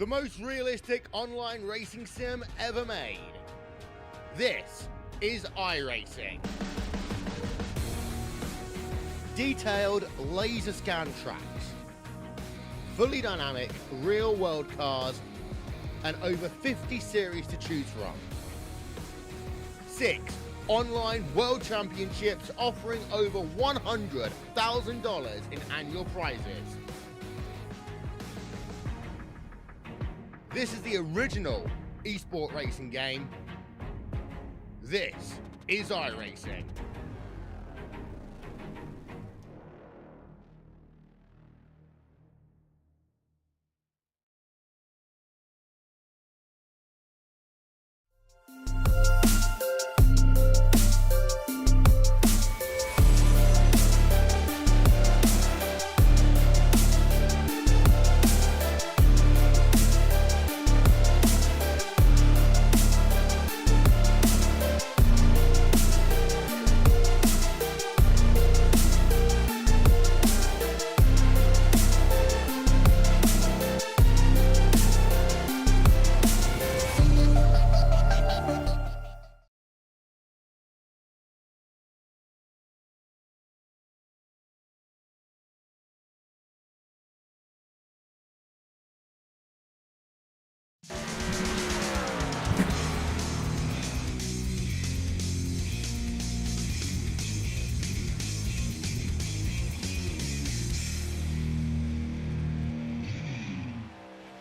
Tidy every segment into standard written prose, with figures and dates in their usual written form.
the most realistic online racing sim ever made. This is iRacing. Detailed laser scan tracks, fully dynamic real-world cars, and over 50 series to choose from. 6 online world championships offering over $100,000 in annual prizes. This is the original esport racing game. This is iRacing.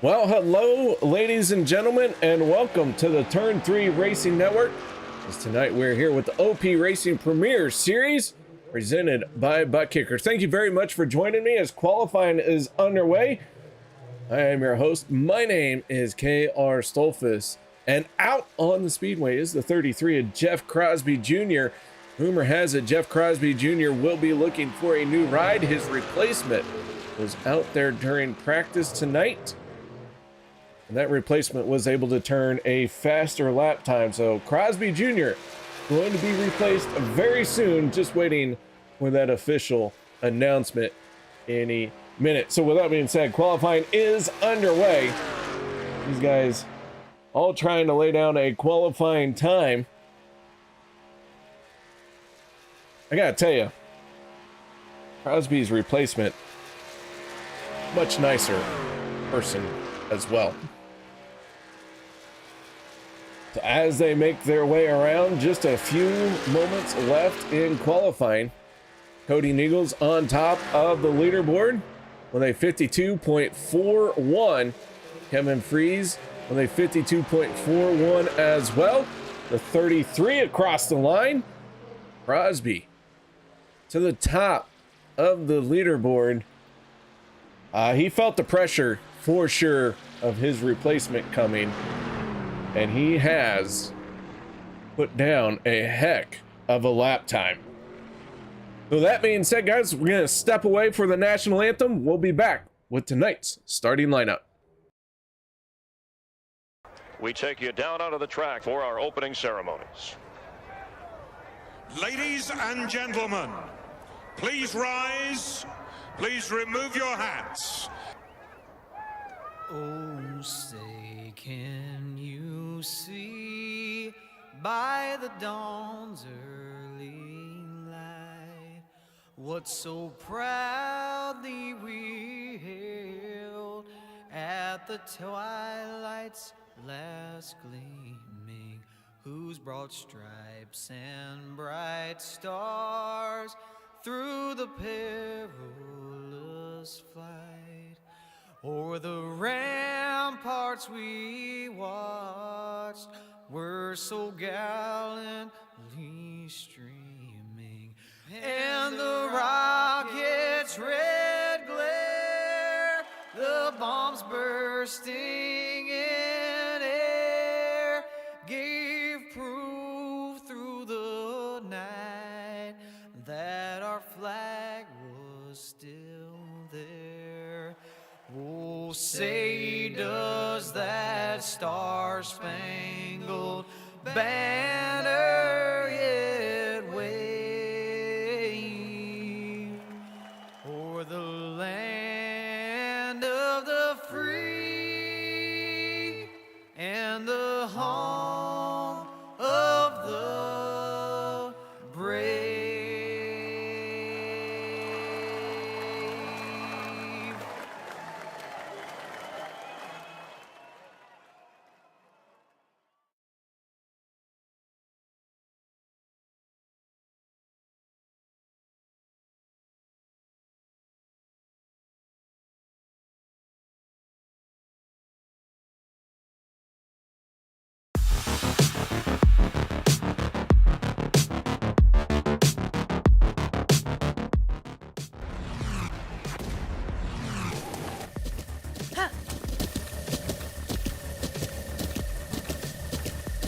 Well, hello, ladies and gentlemen, and welcome to the Turn 3 Racing Network. As tonight we're here with the OP Racing Premier Series, presented by Butt Kickers. Thank you very much for joining me as qualifying is underway. I am your host. My name is K.R. Stolfus, and out on the speedway is the 33 of Jeff Crosby Jr. Rumor has it Jeff Crosby Jr. will be looking for a new ride. His replacement was out there during practice tonight, and that replacement was able to turn a faster lap time. So Crosby Jr. going to be replaced very soon, just waiting for that official announcement any minute. So with that being said, qualifying is underway. These guys all trying to lay down a qualifying time. I gotta tell you, Crosby's replacement, much nicer person as well. So as they make their way around, just a few moments left in qualifying. Cody Niegels on top of the leaderboard with a 52.41. Kevin Freeze with a 52.41 as well. The 33 across the line. Crosby to the top of the leaderboard. He felt the pressure for sure of his replacement coming, and he has put down a heck of a lap time. So that being said, guys, we're going to step away for the national anthem. We'll be back with tonight's starting lineup. We take you down onto the track for our opening ceremonies. Ladies and gentlemen, please rise. Please remove your hats. Oh, say, can you see by the dawn's early light what so proudly we hailed at the twilight's last gleaming, whose broad stripes and bright stars through the perilous flight o'er the ramparts we watched were so gallantly streaming, and the rocket's red glare, the bombs bursting in air, gave proof through the night that our flag was still there. Oh, say does that star-spangled banner yet wave o'er the land of the free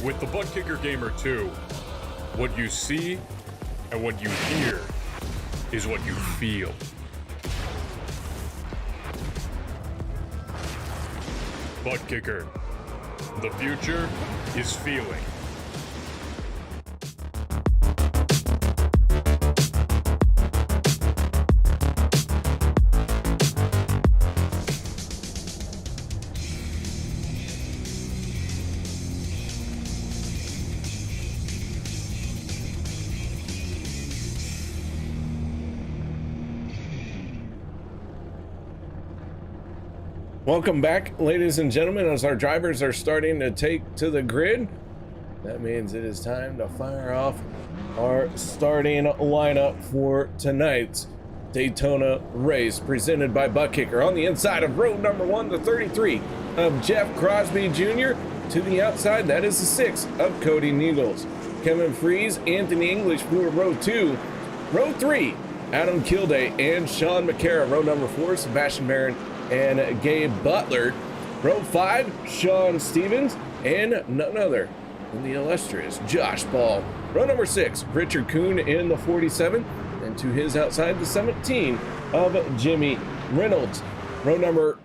With the Butt Kicker Gamer 2, what you see and what you hear is what you feel. Butt Kicker. The future is feeling. Welcome back, ladies and gentlemen, as our drivers are starting to take to the grid. That means it is time to fire off our starting lineup for tonight's Daytona race, presented by Butt Kicker. On the inside of row number 1, the 33 of Jeff Crosby Jr. To the outside, that is the 6 of Cody Niegels. Kevin Freeze, Anthony English for row 2. Row 3, Adam Kilday and Sean McCara. Row number 4, Sebastian Barron and Gabe Butler. Row 5, Sean Stevens and none other than the illustrious Josh Ball. Row number 6, Richard Kuhn in the 47, and to his outside, the 17 of Jimmy Reynolds. Row number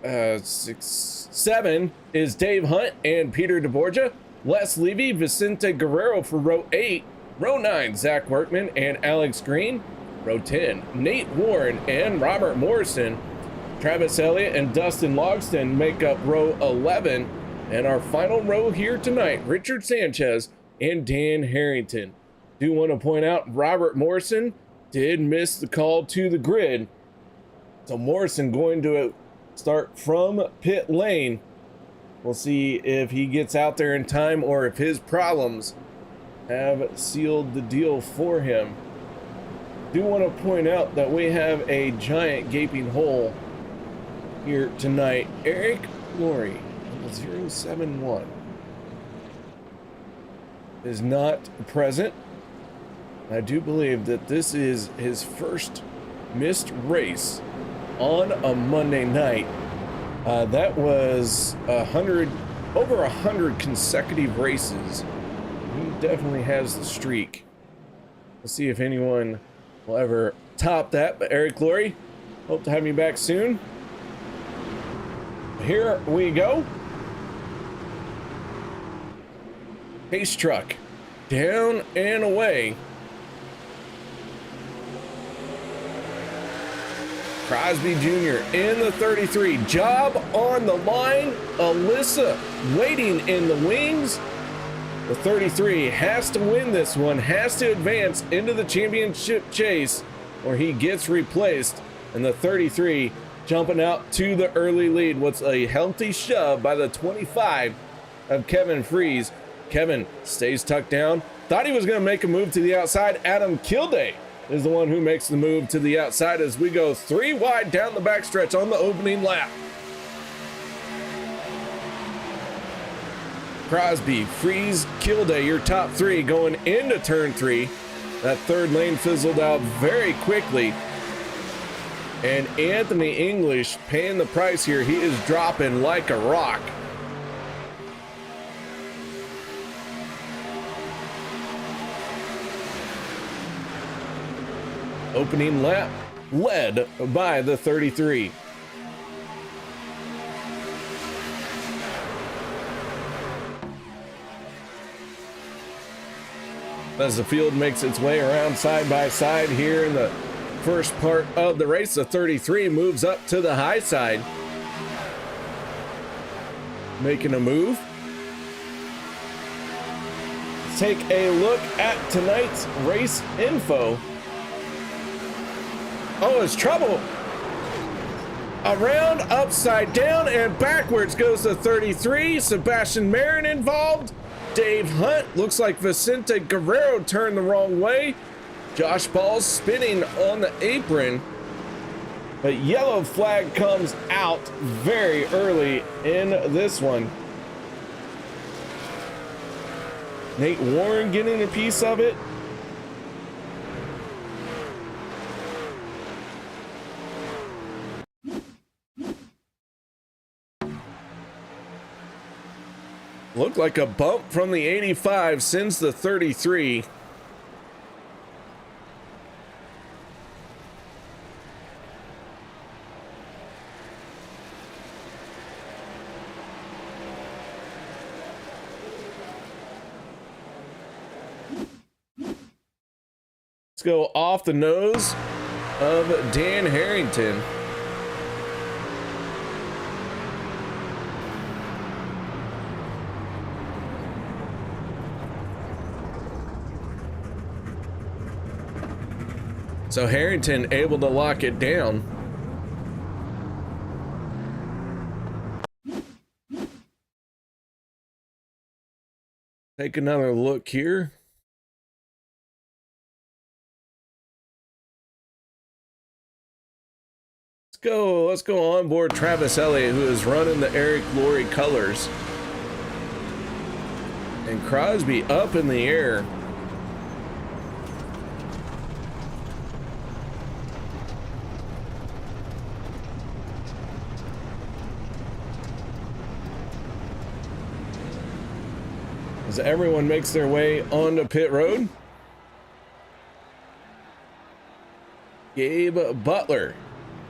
7 is Dave Hunt and Peter DeBorgia. Les Levy, Vicente Guerrero for row 8. Row 9, Zach Workman and Alex Green. Row 10, Nate Warren and Robert Morrison. Travis Elliott and Dustin Logston make up row 11. And our final row here tonight, Richard Sanchez and Dan Harrington. Do want to point out Robert Morrison did miss the call to the grid. So Morrison going to start from pit lane. We'll see if he gets out there in time or if his problems have sealed the deal for him. Do want to point out that we have a giant gaping hole here tonight. Eric Laurie, 071, is not present. I do believe that this is his first missed race on a Monday night. That was over 100 consecutive races. He definitely has the streak. Let's see if anyone will ever top that. But Eric Laurie, hope to have you back soon. Here we go. Pace truck down and away. Crosby Jr. in the 33. Job on the line. Alyssa waiting in the wings. The 33 has to win this one, has to advance into the championship chase, or he gets replaced. And the 33 jumping out to the early lead. What's a healthy shove by the 25 of Kevin Freeze. Kevin stays tucked down. Thought he was going to make a move to the outside. Adam Kilday is the one who makes the move to the outside as we go 3 wide down the backstretch on the opening lap. Crosby, Freeze, Kilday, your top 3 going into turn 3. That third lane fizzled out very quickly. And Anthony English paying the price here. He is dropping like a rock. Opening lap led by the 33. As the field makes its way around side by side here in the first part of the race, the 33 moves up to the high side, making a move. Let's take a look at tonight's race info. Oh, it's trouble. Around, upside down, and backwards goes the 33. Sebastian Marin involved. Dave Hunt, looks like Vicente Guerrero turned the wrong way. Josh Ball's spinning on the apron, but yellow flag comes out very early in this one. Nate Warren getting a piece of it. Looked like a bump from the 85 sends the 33. Let's go off the nose of Dan Harrington. So Harrington able to lock it down. Take another look here. Let's go on board Travis Elliott, who is running the Eric Laurie colors. And Crosby up in the air. As everyone makes their way onto pit road. Gabe Butler,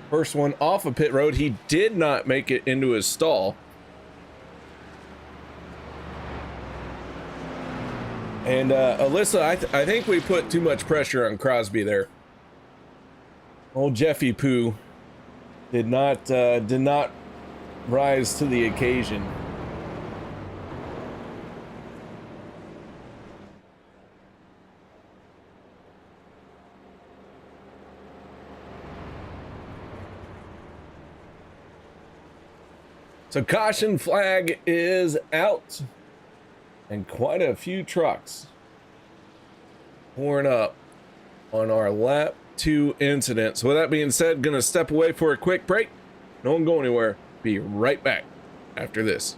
first one off of pit road. He did not make it into his stall. And Alyssa, I think we put too much pressure on Crosby there. Old Jeffy Poo did not rise to the occasion. So caution flag is out, and quite a few trucks pouring up on our lap 2 incident. So with that being said, gonna step away for a quick break. No one go anywhere. Be right back after this.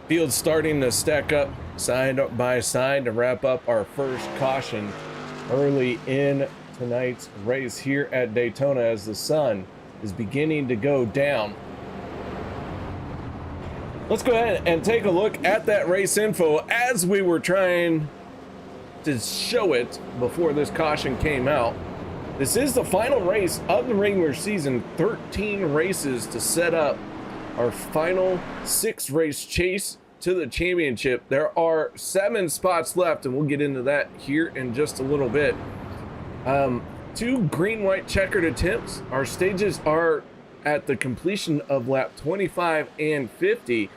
Field starting to stack up side by side to wrap up our first caution early in tonight's race here at Daytona as the sun is beginning to go down. Let's go ahead and take a look at that race info as we were trying to show it before this caution came out. This is the final race of the regular season, 13 races to set up our final 6-race chase to the championship. There are 7 spots left, and we'll get into that here in just a little bit. 2 green-white checkered attempts. Our stages are at the completion of lap 25 and 50.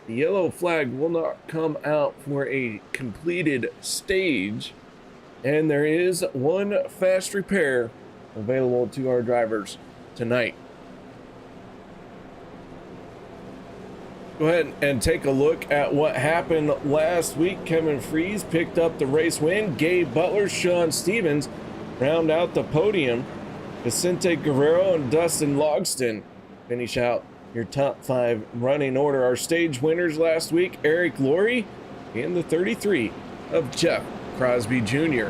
The yellow flag will not come out for a completed stage, and there is 1 fast repair available to our drivers tonight. Go ahead and take a look at what happened last week. Kevin Freeze picked up the race win. Gabe Butler, Sean Stevens round out the podium. Vicente Guerrero and Dustin Logston finish out your top 5 running order. Our stage winners last week, Eric Laurie and the 33 of Jeff Crosby Jr.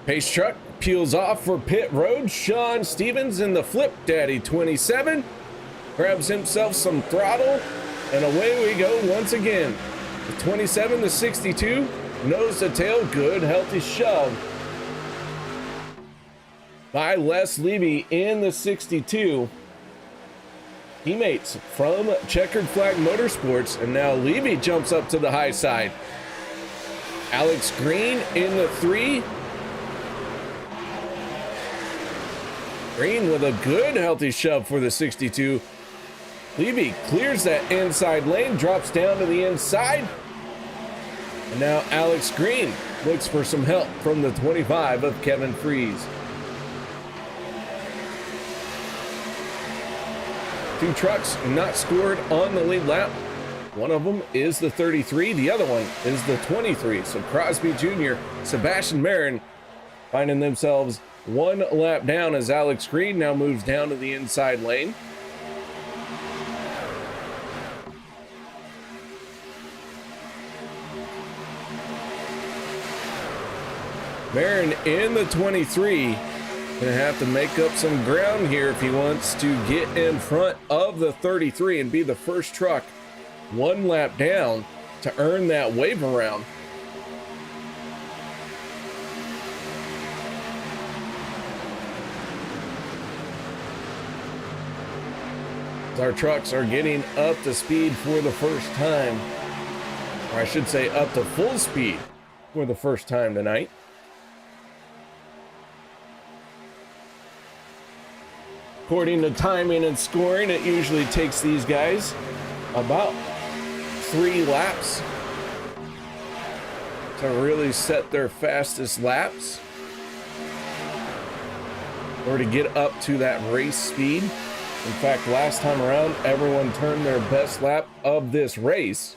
Pace truck peels off for pit road. Sean Stevens in the Flip Daddy 27 grabs himself some throttle, and away we go once again. The 27 to 62, nose to tail, good healthy shove by Les Levy in the 62. Teammates from Checkered Flag Motorsports, and now Levy jumps up to the high side. Alex Green in the 3. Green with a good healthy shove for the 62. Levy clears that inside lane, drops down to the inside. And now Alex Green looks for some help from the 25 of Kevin Freeze. 2 trucks not scored on the lead lap. One of them is the 33, the other one is the 23. So Crosby Jr., Sebastian Marin finding themselves 1 lap down as Alex Green now moves down to the inside lane. Marin in the 23, gonna have to make up some ground here if he wants to get in front of the 33 and be the first truck 1 lap down to earn that wave around. Our trucks are getting up to speed for the first time, or I should say up to full speed for the first time tonight. According to timing and scoring, it usually takes these guys about 3 laps to really set their fastest laps or to get up to that race speed. In fact, last time around, everyone turned their best lap of this race.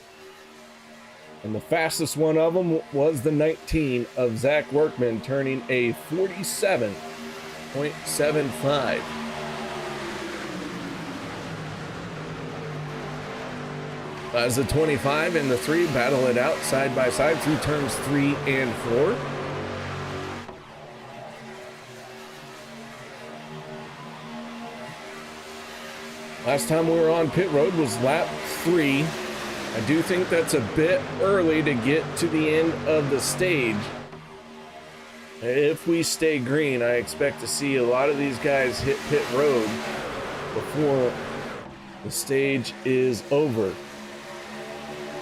And the fastest one of them was the 19 of Zach Workman, turning a 47.75. As the 25 and the 3 battle it out side by side through turns 3 and 4. Last time we were on pit road was lap 3. I do think that's a bit early to get to the end of the stage. If we stay green, I expect to see a lot of these guys hit pit road before the stage is over.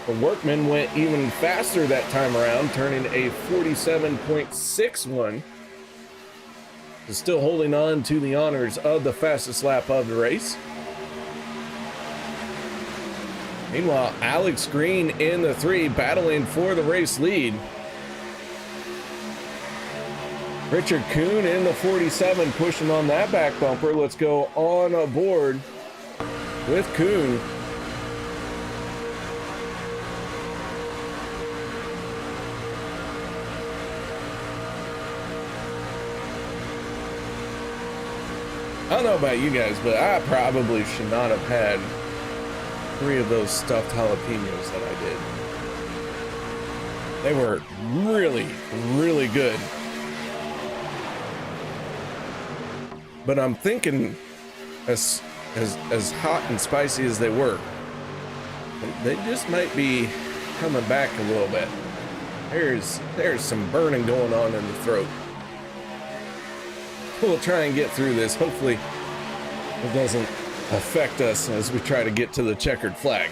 The Workman went even faster that time around, turning a 47.61. Still holding on to the honors of the fastest lap of the race. Meanwhile, Alex Green in the 3 battling for the race lead. Richard Kuhn in the 47 pushing on that back bumper. Let's go on aboard with Kuhn. I don't know about you guys, but I probably should not have had 3 of those stuffed jalapenos that I did. They were really, really good. But I'm thinking, as hot and spicy as they were, they just might be coming back a little bit. There's some burning going on in the throat. We'll try and get through this. Hopefully it doesn't affect us as we try to get to the checkered flag.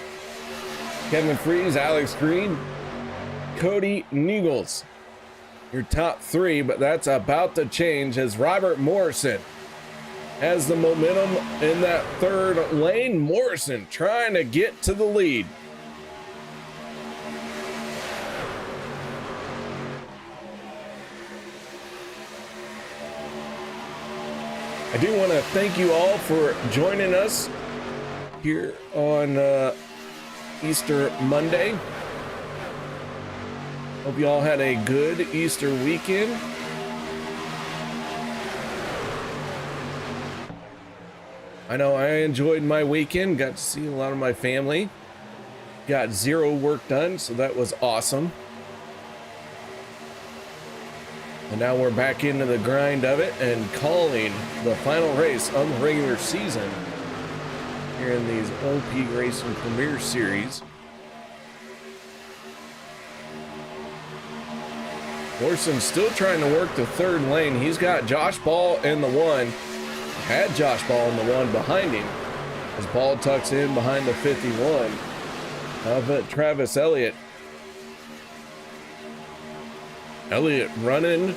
Kevin Freeze, Alex Green, Cody Niegels, your top 3, but that's about to change as Robert Morrison has the momentum in that 3rd lane. Morrison trying to get to the lead. I do want to thank you all for joining us here on Easter Monday. Hope you all had a good Easter weekend. I know I enjoyed my weekend, got to see a lot of my family. Got 0 work done, so that was awesome. And now we're back into the grind of it and calling the final race of the regular season here in these OP Racing Premier Series. Morrison still trying to work the third lane. He's got Josh Ball in the one. Had Josh Ball in the one behind him. As Ball tucks in behind the 51 of Travis Elliott. Elliott running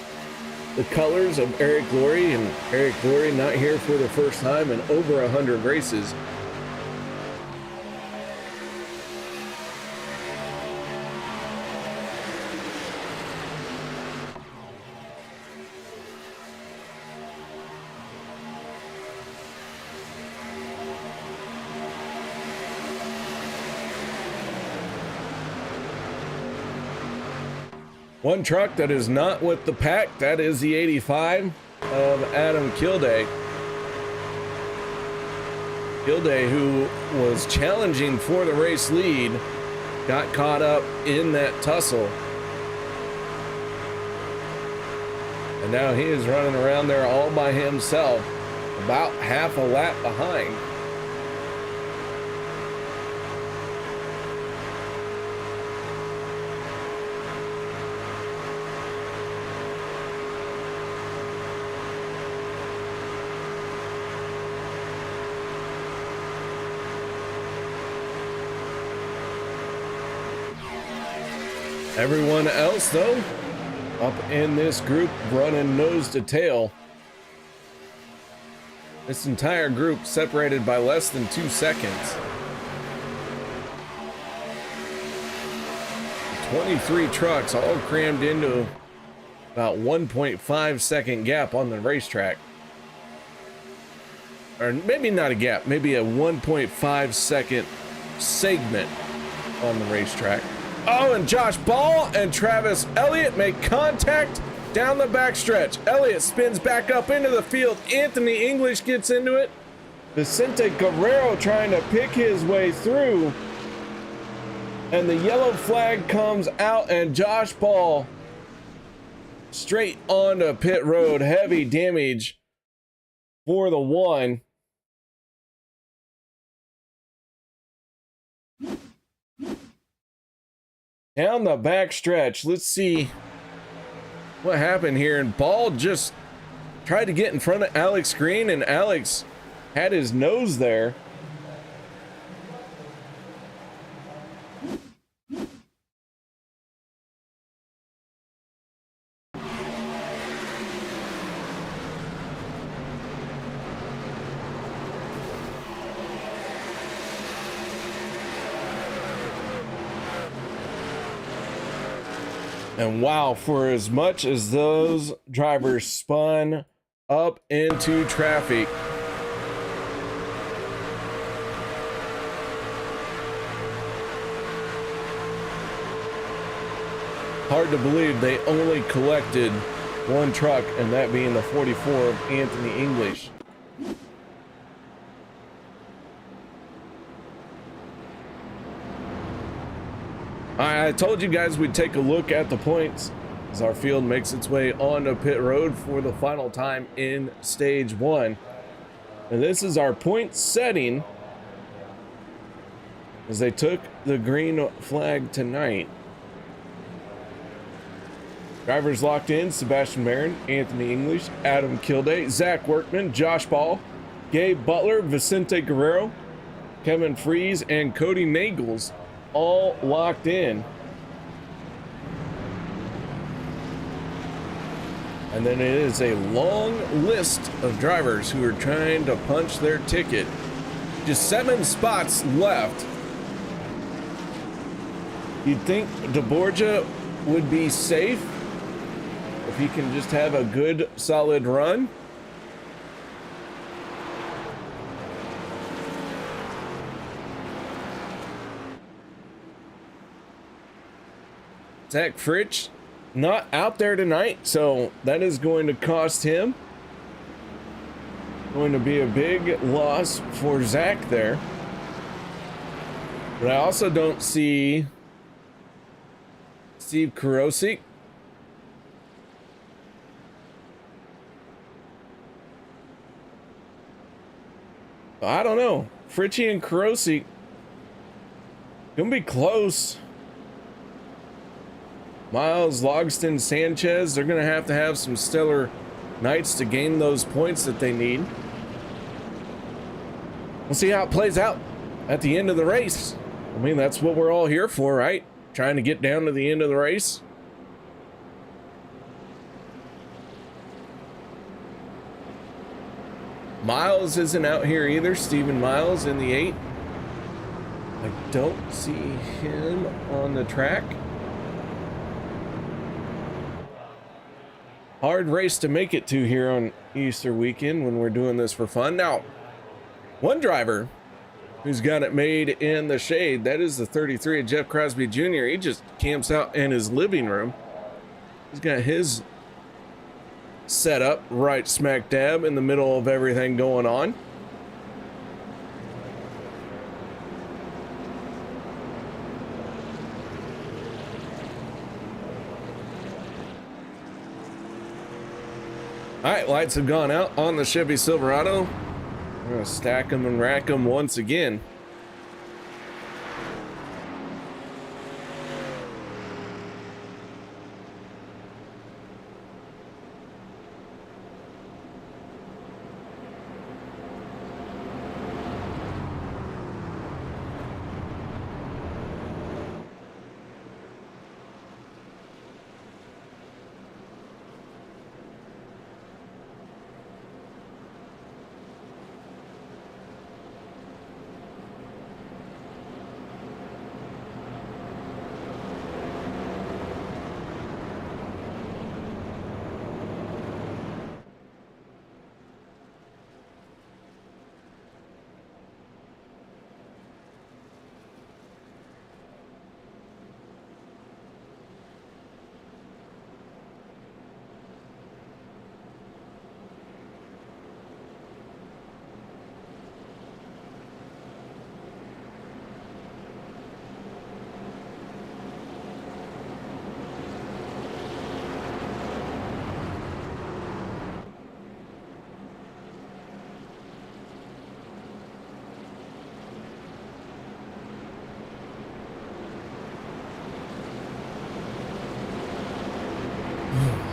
the colors of Eric Glory, and Eric Glory not here for the first time in over 100 races. One truck that is not with the pack, that is the 85 of Adam Kilday. Kilday, who was challenging for the race lead, got caught up in that tussle. And now he is running around there all by himself, about half a lap behind. Everyone else, though, up in this group running nose to tail. This entire group separated by less than 2 seconds. 23 trucks all crammed into about 1.5 second gap on the racetrack. Or maybe not a gap, maybe a 1.5 second segment on the racetrack. Oh, and Josh Ball and Travis Elliott make contact down the backstretch. Elliott spins back up into the field. Anthony English gets into it. Vicente Guerrero trying to pick his way through. And the yellow flag comes out, and Josh Ball straight onto pit road. Heavy damage for the one. Down the back stretch, let's see what happened here. And Ball just tried to get in front of Alex Green, and Alex had his nose there. And wow, for as much as those drivers spun up into traffic, hard to believe they only collected one truck, and that being the 44 of Anthony English. I told you guys we'd take a look at the points as our field makes its way onto pit road for the final time in stage one. And this is our point setting as they took the green flag tonight. Drivers locked in: Sebastian Marin, Anthony English, Adam Kilday, Zach Workman, Josh Ball, Gabe Butler, Vicente Guerrero, Kevin Freeze, and Cody Nagels, all locked in. And then it is a long list of drivers who are trying to punch their ticket. Just 7 spots left. You'd think DeBorgia would be safe if he can just have a good solid run. Zach Fritsch not out there tonight, so that is going to cost him. Going to be a big loss for Zach there. But I also don't see Steve Karosik I don't know. Fritchie and Carosi gonna be close. Miles, Logston, Sanchez, they're gonna have to have some stellar nights to gain those points that they need. We'll see how it plays out at the end of the race. I mean, that's what we're all here for, right? Trying to get down to the end of the race. Miles isn't out here either. Stephen Miles in the 8. I don't see him on the track. Hard race to make it to here on Easter weekend when we're doing this for fun. Now, one driver who's got it made in the shade, that is the 33 of Jeff Crosby Jr. He just camps out in his living room. He's got his set up right smack dab in the middle of everything going on. All right, lights have gone out on the Chevy Silverado. We're gonna stack them and rack them once again.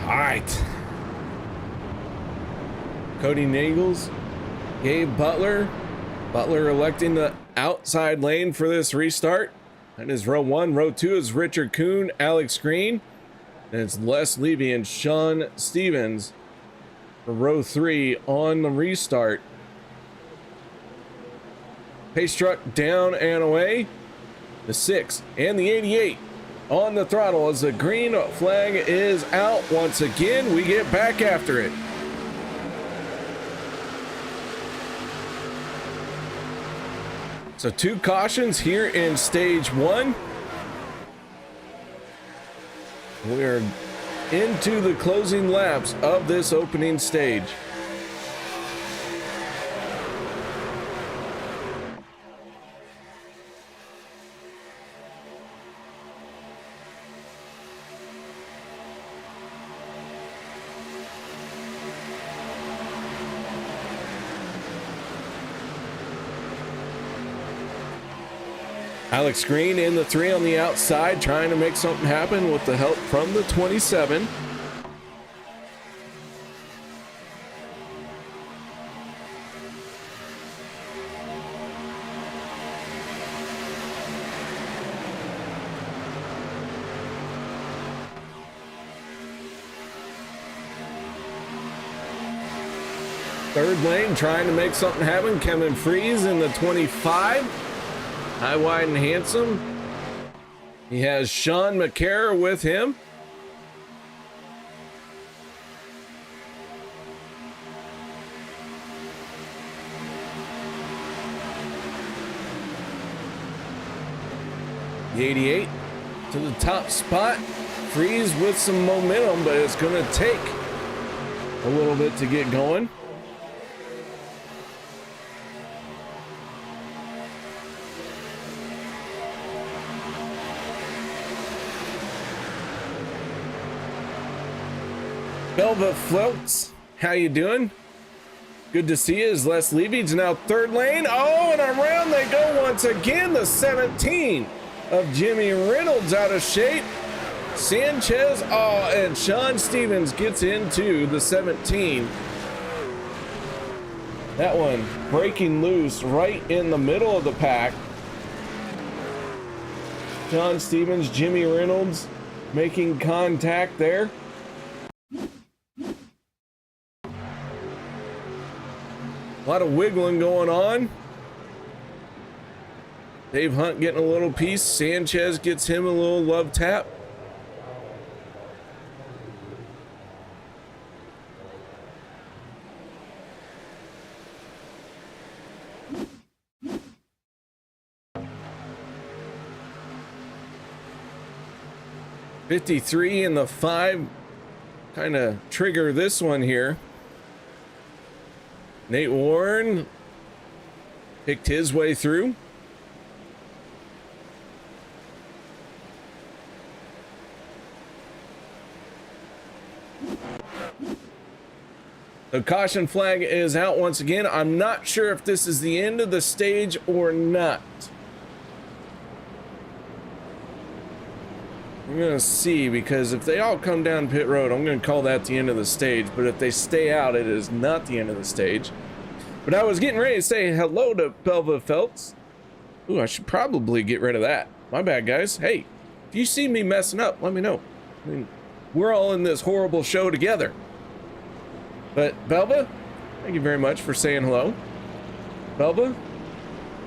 All right. Cody Nagels, Gabe Butler. Butler electing the outside lane for this restart. That is row 1. Row 2 is Richard Kuhn, Alex Green. And it's Les Levy and Sean Stevens for row 3 on the restart. Pace truck down and away. The 6 and the 88 on the throttle as the green flag is out once again. We get back after it. So 2 cautions here in stage 1. We're into the closing laps of this opening stage. Alex Green in the 3 on the outside, trying to make something happen with the help from the 27. Third lane, trying to make something happen. Kevin Freeze in the 25. High, wide, and handsome. He has Sean McCarra with him. The 88 to the top spot. Freeze with some momentum, but it's going to take a little bit to get going. Velvet Floats, how you doing? Good to see you as Les Levy's now third lane. Oh, and around they go once again. The 17 of Jimmy Reynolds out of shape. Sanchez, oh, and Sean Stevens gets into the 17. That one breaking loose right in the middle of the pack. Sean Stevens, Jimmy Reynolds making contact there. A lot of wiggling going on. Dave Hunt getting a little piece. Sanchez gets him a little love tap. .53 and the 5 kind of trigger this one here. Nate Warren picked his way through. The caution flag is out once again. I'm not sure if this is the end of the stage or not. I'm gonna see, because if they all come down pit road, I'm gonna call that the end of the stage. But if they stay out, it is not the end of the stage. But I was getting ready to say hello to Belva Phelps. Ooh, I should probably get rid of that. My bad, guys. Hey, if you see me messing up, let me know. I mean, we're all in this horrible show together. But Belva, thank you very much for saying hello. Belva,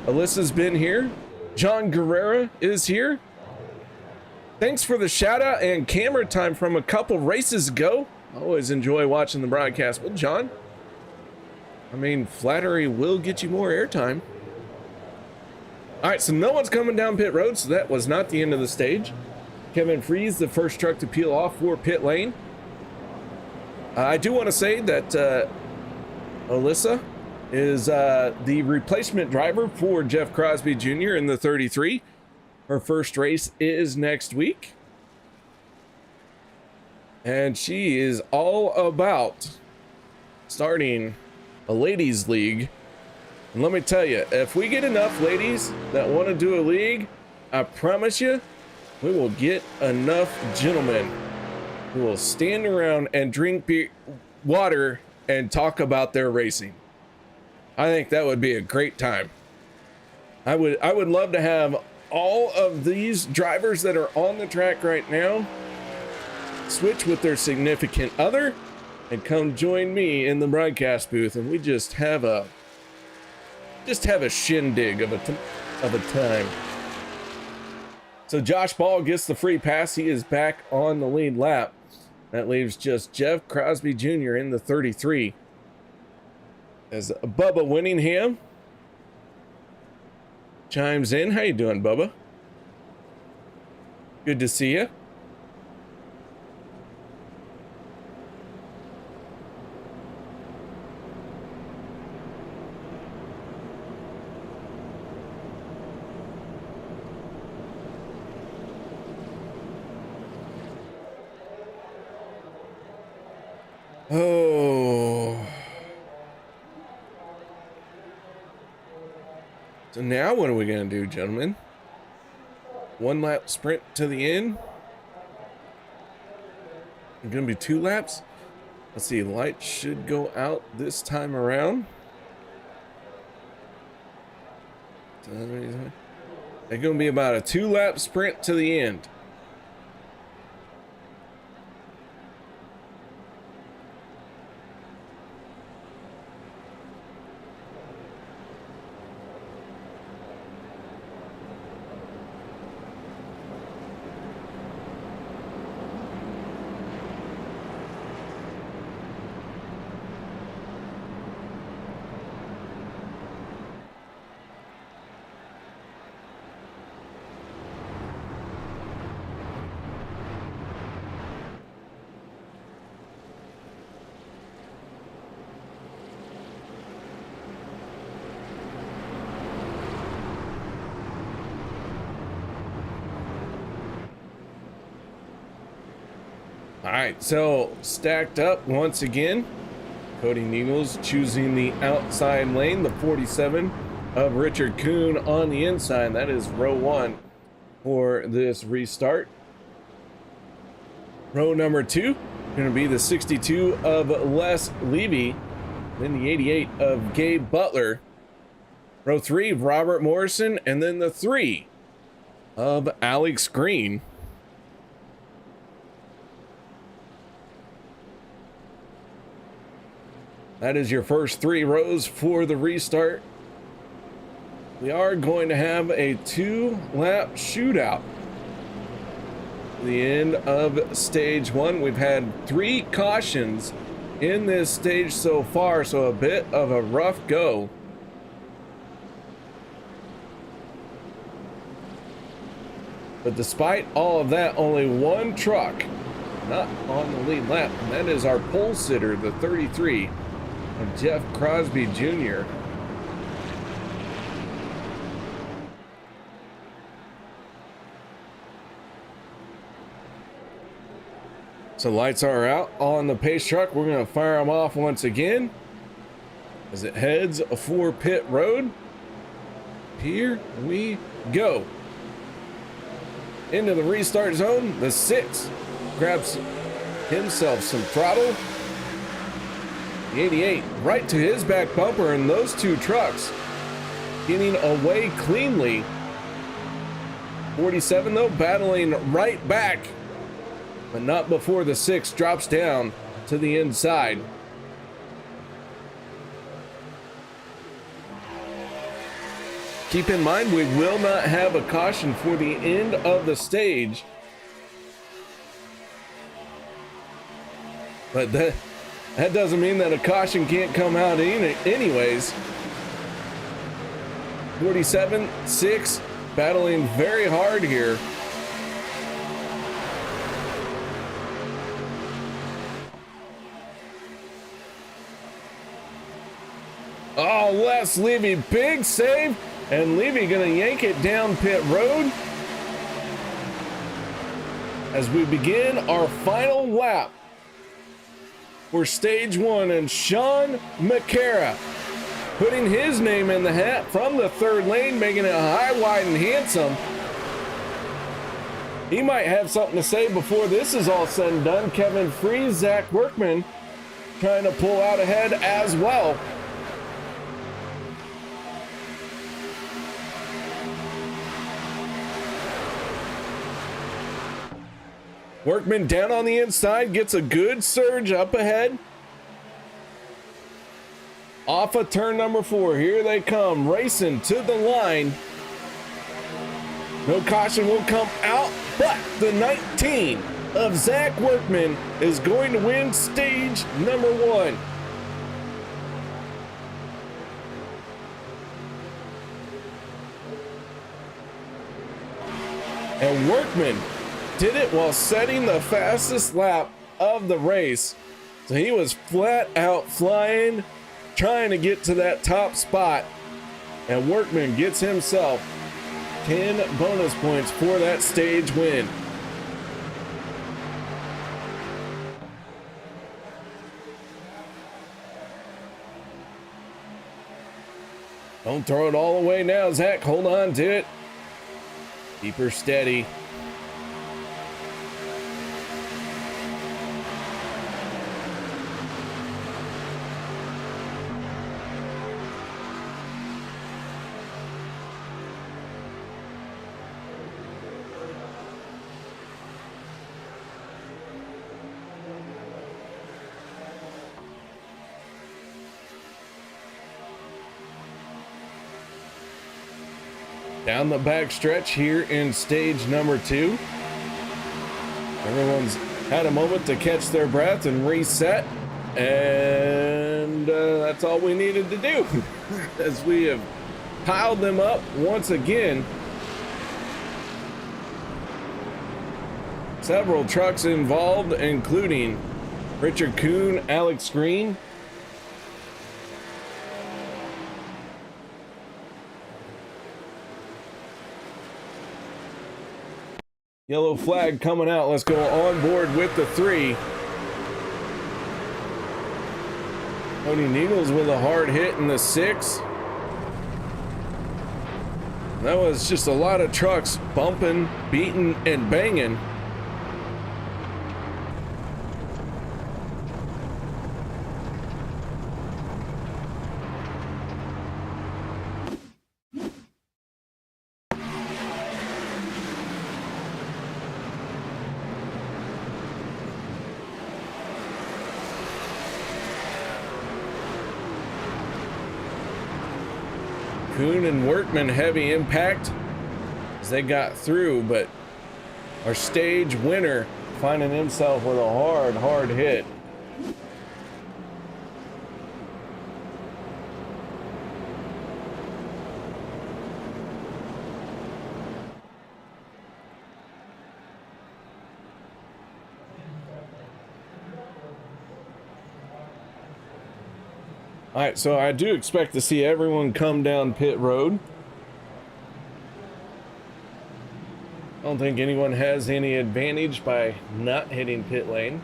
Alyssa's been here. John Guerrera is here. Thanks for the shout out and camera time from a couple races ago. I always enjoy watching the broadcast. Well, John, I mean, flattery will get you more airtime. All right, so no one's coming down pit road, so that was not the end of the stage. Kevin Freeze, the first truck to peel off for pit lane. I do want to say that Alyssa is the replacement driver for Jeff Crosby Jr. in the 33. Her first race is next week. And she is all about starting a ladies league. And let me tell you, if we get enough ladies that want to do a league, I promise you, we will get enough gentlemen who will stand around and drink water and talk about their racing. I think that would be a great time. I would love to have all of these drivers that are on the track right now switch with their significant other and come join me in the broadcast booth, and we just have a shindig of a time. So Josh Ball gets the free pass. He is back on the lead lap. That leaves just Jeff Crosby Jr. in the 33. As Bubba Winningham chimes in. How you doing, Bubba? Good to see you. Oh. So now what are we going to do, gentlemen? One lap sprint to the end? It's going to be 2 laps? Let's see, lights should go out this time around. They're going to be about a 2-lap sprint to the end. All right, so stacked up once again. Cody Needles choosing the outside lane, the 47 of Richard Kuhn on the inside. That is row 1 for this restart. Row number 2 going to be the 62 of Les Levy, then the 88 of Gabe Butler. Row 3, Robert Morrison, and then the 3 of Alex Green. That is your first 3 rows for the restart. We are going to have a 2-lap shootout. The end of stage 1. We've had 3 cautions in this stage so far, so a bit of a rough go. But despite all of that, only 1 truck not on the lead lap, and that is our pole sitter, the 33 of Jeff Crosby Jr. So lights are out on the pace truck. We're going to fire them off once again as it heads for pit road. Here we go. Into the restart zone. The 6 grabs himself some throttle. The 88 right to his back bumper, and those 2 trucks getting away cleanly. 47 though battling right back, but not before the 6 drops down to the inside. Keep in mind, we will not have a caution for the end of the stage. But that doesn't mean that a caution can't come out anyways. 47, 6, battling very hard here. Oh, Les Levy, big save, and Levy gonna yank it down pit road as we begin our final lap for stage 1, and Sean McCara putting his name in the hat from the 3rd lane, making it high, wide, and handsome. He might have something to say before this is all said and done. Kevin Freeze, Zach Workman trying to pull out ahead as well. Workman down on the inside, gets a good surge up ahead. Off of turn number 4, here they come, racing to the line. No caution will come out, but the 19 of Zach Workman is going to win stage number 1. And Workman did it while setting the fastest lap of the race. So he was flat out flying, trying to get to that top spot. And Workman gets himself 10 bonus points for that stage win. Don't throw it all away now, Zach. Hold on to it. Keep her steady. Down the back stretch here in stage number 2. Everyone's had a moment to catch their breath and reset. And that's all we needed to do as we have piled them up once again. Several trucks involved, including Richard Kuhn, Alex Green, yellow flag coming out. Let's go on board with the 3. Cody Neagles with a hard hit in the 6. That was just a lot of trucks bumping, beating, and banging. Kuhn and Workman heavy impact as they got through, but our stage winner finding himself with a hard hit. All right, so I do expect to see everyone come down pit road. I don't think anyone has any advantage by not hitting pit lane.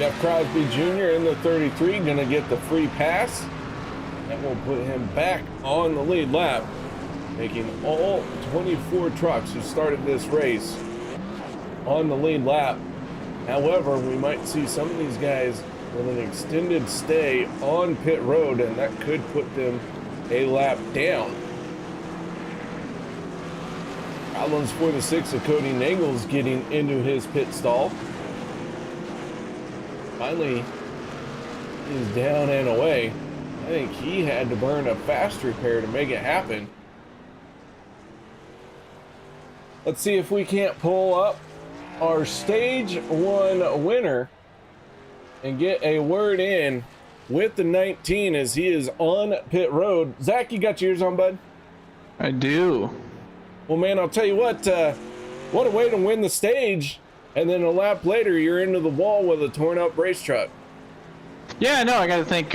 Jeff Crosby Jr. in the 33, gonna get the free pass. That will put him back on the lead lap, making all 24 trucks who started this race on the lead lap. However, we might see some of these guys with an extended stay on pit road, and that could put them a lap down. Problems for the 6 of Cody Nagels getting into his pit stall. Finally, he's down and away. I think he had to burn a fast repair to make it happen. Let's see if we can't pull up our stage 1 winner and get a word in with the 19 as he is on pit road. Zach, you got yours on, bud? I do. Well, man, I'll tell you what a way to win the stage, and then a lap later you're into the wall with a torn up race truck. Yeah, no, I got to thank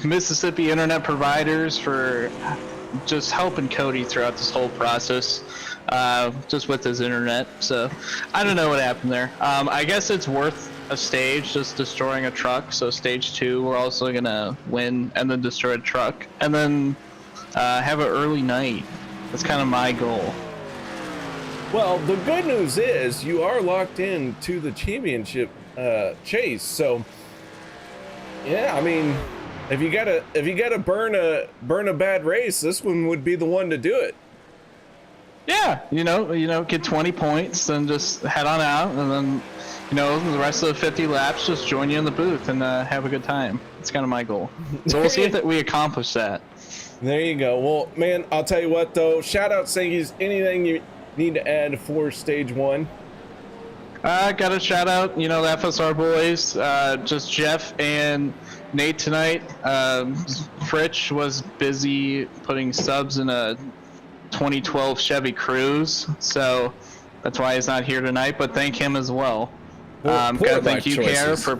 Mississippi internet providers for just helping Cody throughout this whole process, just with his internet. So I don't know what happened there. I guess it's worth a stage, just destroying a truck. So stage 2, we're also gonna win and then destroy a truck and then have an early night. That's kind of my goal. Well, the good news is you are locked in to the championship chase. So yeah, I mean, if you gotta burn a bad race, this one would be the one to do it. Yeah, you know, get 20 points, then just head on out, and then, the rest of the 50 laps, just join you in the booth and have a good time. It's kind of my goal. So we'll see if we accomplish that. There you go. Well, man, I'll tell you what though. Shout out, Sangies. Anything you need to add for stage 1? Got a shout out, the FSR boys, just Jeff and Nate tonight. Fritch was busy putting subs in a 2012 Chevy Cruze, so that's why he's not here tonight, but thank him as well. Gotta thank UKR for,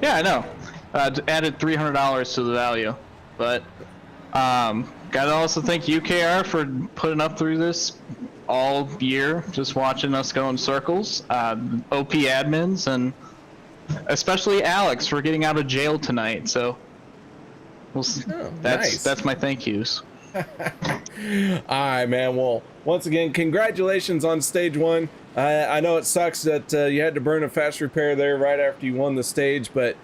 yeah, I know, added $300 to the value, but gotta also thank UKR for putting up through this all year, just watching us go in circles. OP admins, and especially Alex for getting out of jail tonight. So that's my thank yous. All right, man. Well, once again, congratulations on stage 1. I know it sucks that you had to burn a fast repair there right after you won the stage, but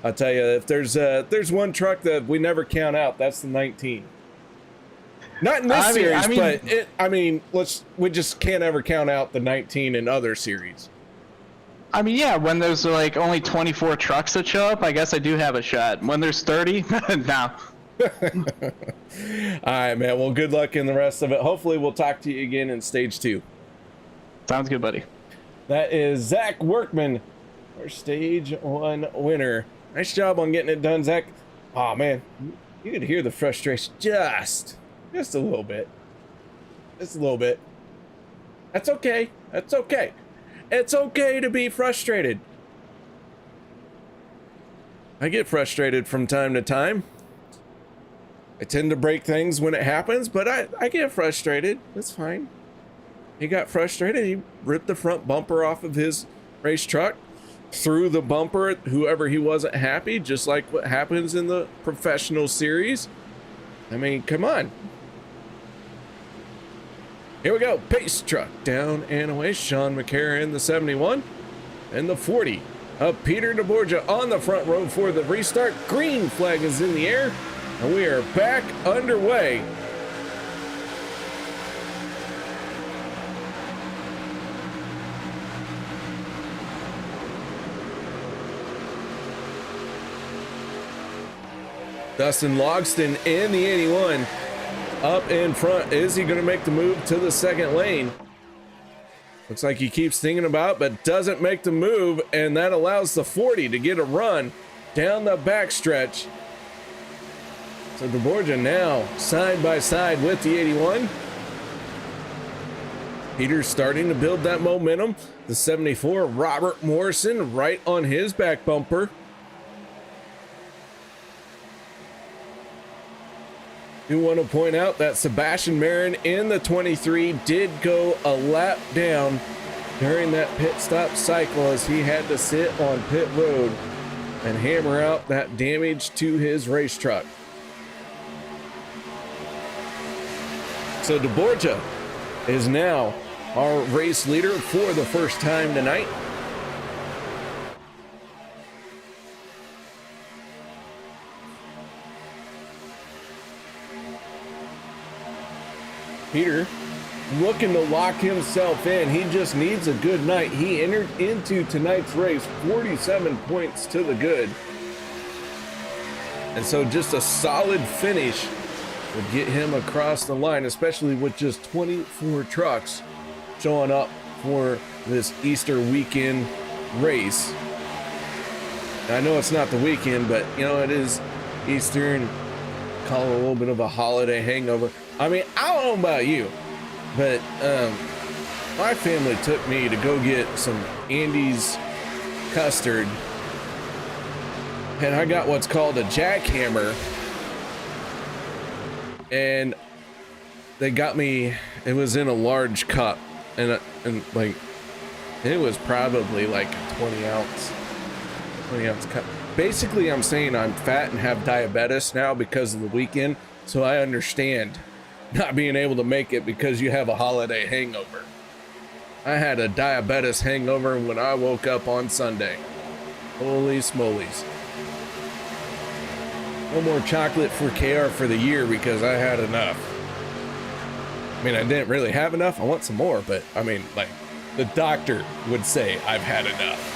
I'll tell you, if there's one truck that we never count out, that's the 19. Not in this series, but we just can't ever count out the 19 in other series. I mean, yeah, when there's like only 24 trucks that show up, I guess I do have a shot. When there's 30, no. All right, man. Well, good luck in the rest of it. Hopefully we'll talk to you again in stage 2. Sounds good, buddy. That is Zach Workman, our stage 1 winner. Nice job on getting it done, Zach. Oh man, you could hear the frustration just a little bit. Just a little bit. That's okay. That's okay. It's okay to be frustrated. I get frustrated from time to time. I tend to break things when it happens, but I get frustrated. That's fine. He got frustrated. He ripped the front bumper off of his race truck, threw the bumper at whoever he wasn't happy, just like what happens in the professional series. I mean, come on. Here we go. Pace truck down and away. Sean McCarron in the 71 and the 40 of Peter DeBorgia on the front row for the restart. Green flag is in the air and we are back underway. Dustin Logston in the 81 up in front. Is he going to make the move to the second lane? Looks like he keeps thinking about, but doesn't make the move, and that allows the 40 to get a run down the backstretch. So DeBorgia now side by side with the 81. Peter's starting to build that momentum. The 74, Robert Morrison, right on his back bumper. I do want to point out that Sebastian Marin in the 23 did go a lap down during that pit stop cycle as he had to sit on pit road and hammer out that damage to his race truck. So DeBorgia is now our race leader for the first time tonight. Peter looking to lock himself in. He just needs a good night. He entered into tonight's race 47 points to the good. And so just a solid finish would get him across the line, especially with just 24 trucks showing up for this Easter weekend race. I know it's not the weekend, but you know, it is Easter and call it a little bit of a holiday hangover. I mean, I don't know about you, but my family took me to go get some Andy's custard, and I got what's called a jackhammer, and they got me, it was in a large cup, and like, it was probably like a 20 ounce cup. Basically, I'm saying I'm fat and have diabetes now because of the weekend, so I understand not being able to make it because you have a holiday hangover. I had a diabetes hangover when I woke up on Sunday. Holy smolies. No more chocolate for KR for the year because I had enough. I mean, I didn't really have enough. I want some more, but I mean, like, the doctor would say I've had enough.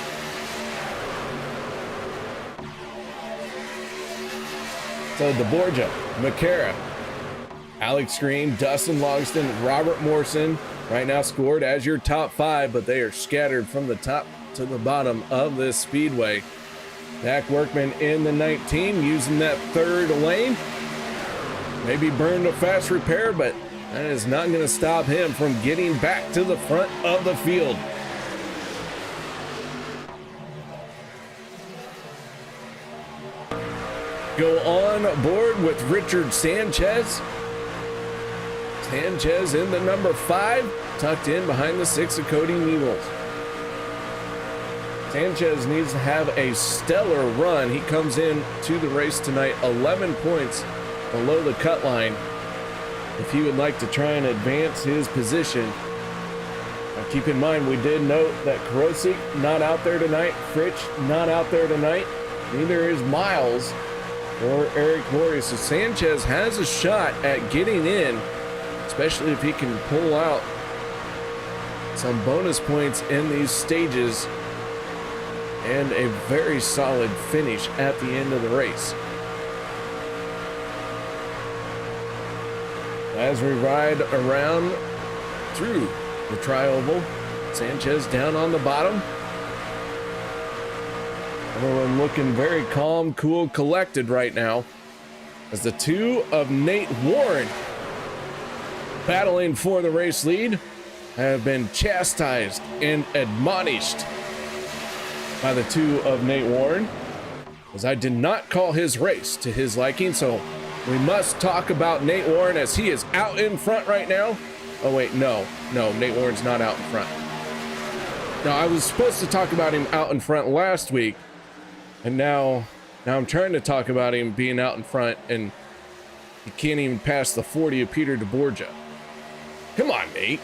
So DeBorgia, McCarra, Alex Green, Dustin Logston, Robert Morrison right now scored as your top five, but they are scattered from the top to the bottom of this speedway. Zach Workman in the 19 using that third lane. Maybe burned a fast repair, but that is not going to stop him from getting back to the front of the field. Go on board with Richard Sanchez. Sanchez in the number 5, tucked in behind the 6 of Cody Nevels. Sanchez needs to have a stellar run. He comes in to the race tonight 11 points below the cut line if he would like to try and advance his position. Now keep in mind, we did note that Karosik not out there tonight, Fritsch not out there tonight, neither is Miles or Eric Mori. So Sanchez has a shot at getting in, especially if he can pull out some bonus points in these stages and a very solid finish at the end of the race. As we ride around through the tri-oval, Sanchez down on the bottom. Everyone looking very calm, cool, collected right now as the 2 of Nate Warren battling for the race lead have been chastised and admonished by the 2 of Nate Warren, as I did not call his race to his liking, so We must talk about Nate Warren as he is out in front right now. Oh wait, no, Nate Warren's not out in front. No, I was supposed to talk about him out in front last week, and now I'm trying to talk about him being out in front, and he can't even pass the 40 of Peter DeBorgia. Come on, Nate.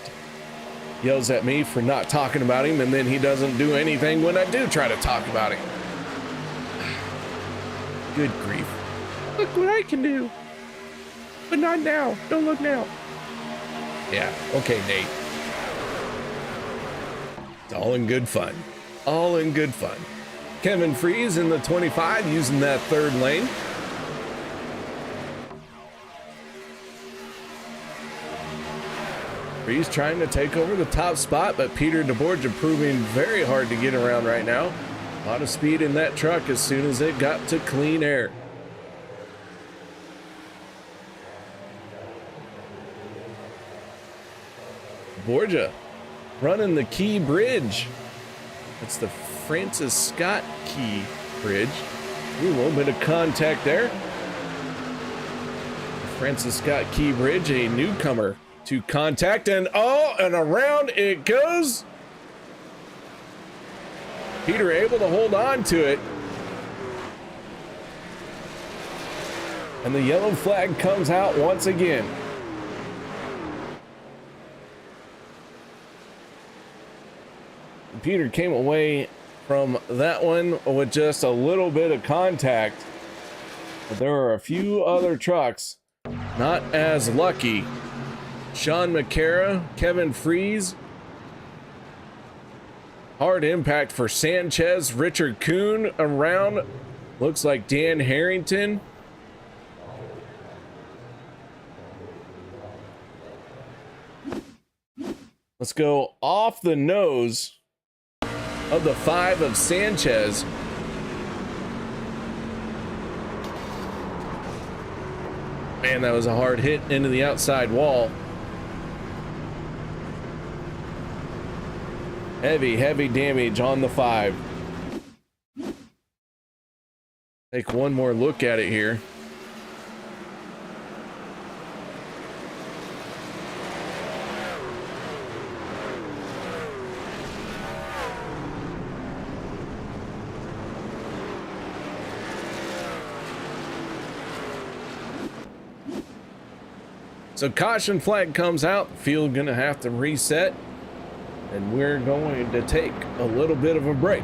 Yells at me for not talking about him, and then he doesn't do anything when I do try to talk about him. Good grief. Look what I can do. But not now. Don't look now. Yeah, okay, Nate. It's all in good fun. All in good fun. Kevin Freeze in the 25 using that third lane. Freeze trying to take over the top spot, but Peter DeBorgia proving very hard to get around right now. A lot of speed in that truck as soon as it got to clean air. Borgia running the Key Bridge. It's the Francis Scott Key Bridge. Ooh, a little bit of contact there. Francis Scott Key Bridge, a newcomer to contact, and around it goes. Peter able to hold on to it. And the yellow flag comes out once again. Peter came away from that one with just a little bit of contact, but there were a few other trucks not as lucky. Sean McCara, Kevin Freeze, hard impact for Sanchez, Richard Kuhn around, looks like Dan Harrington. Let's go off the nose of the 5 of Sanchez. Man, that was a hard hit into the outside wall. Heavy damage on the 5. Take one more look at it here. So caution flag comes out, field gonna have to reset, and we're going to take a little bit of a break.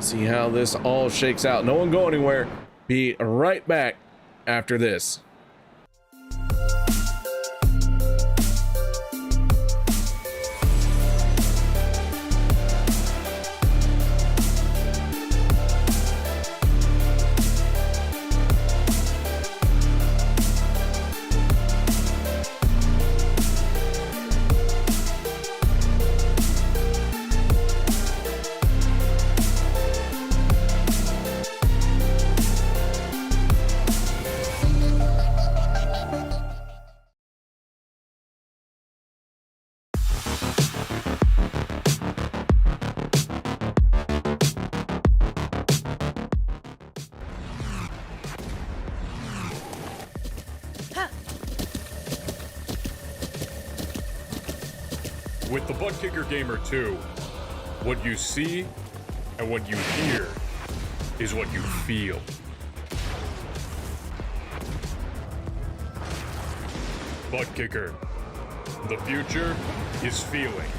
See how this all shakes out. No one go anywhere. Be right back after this. With the Butt Kicker Gamer 2, what you see and what you hear is what you feel. Butt Kicker. The future is feeling.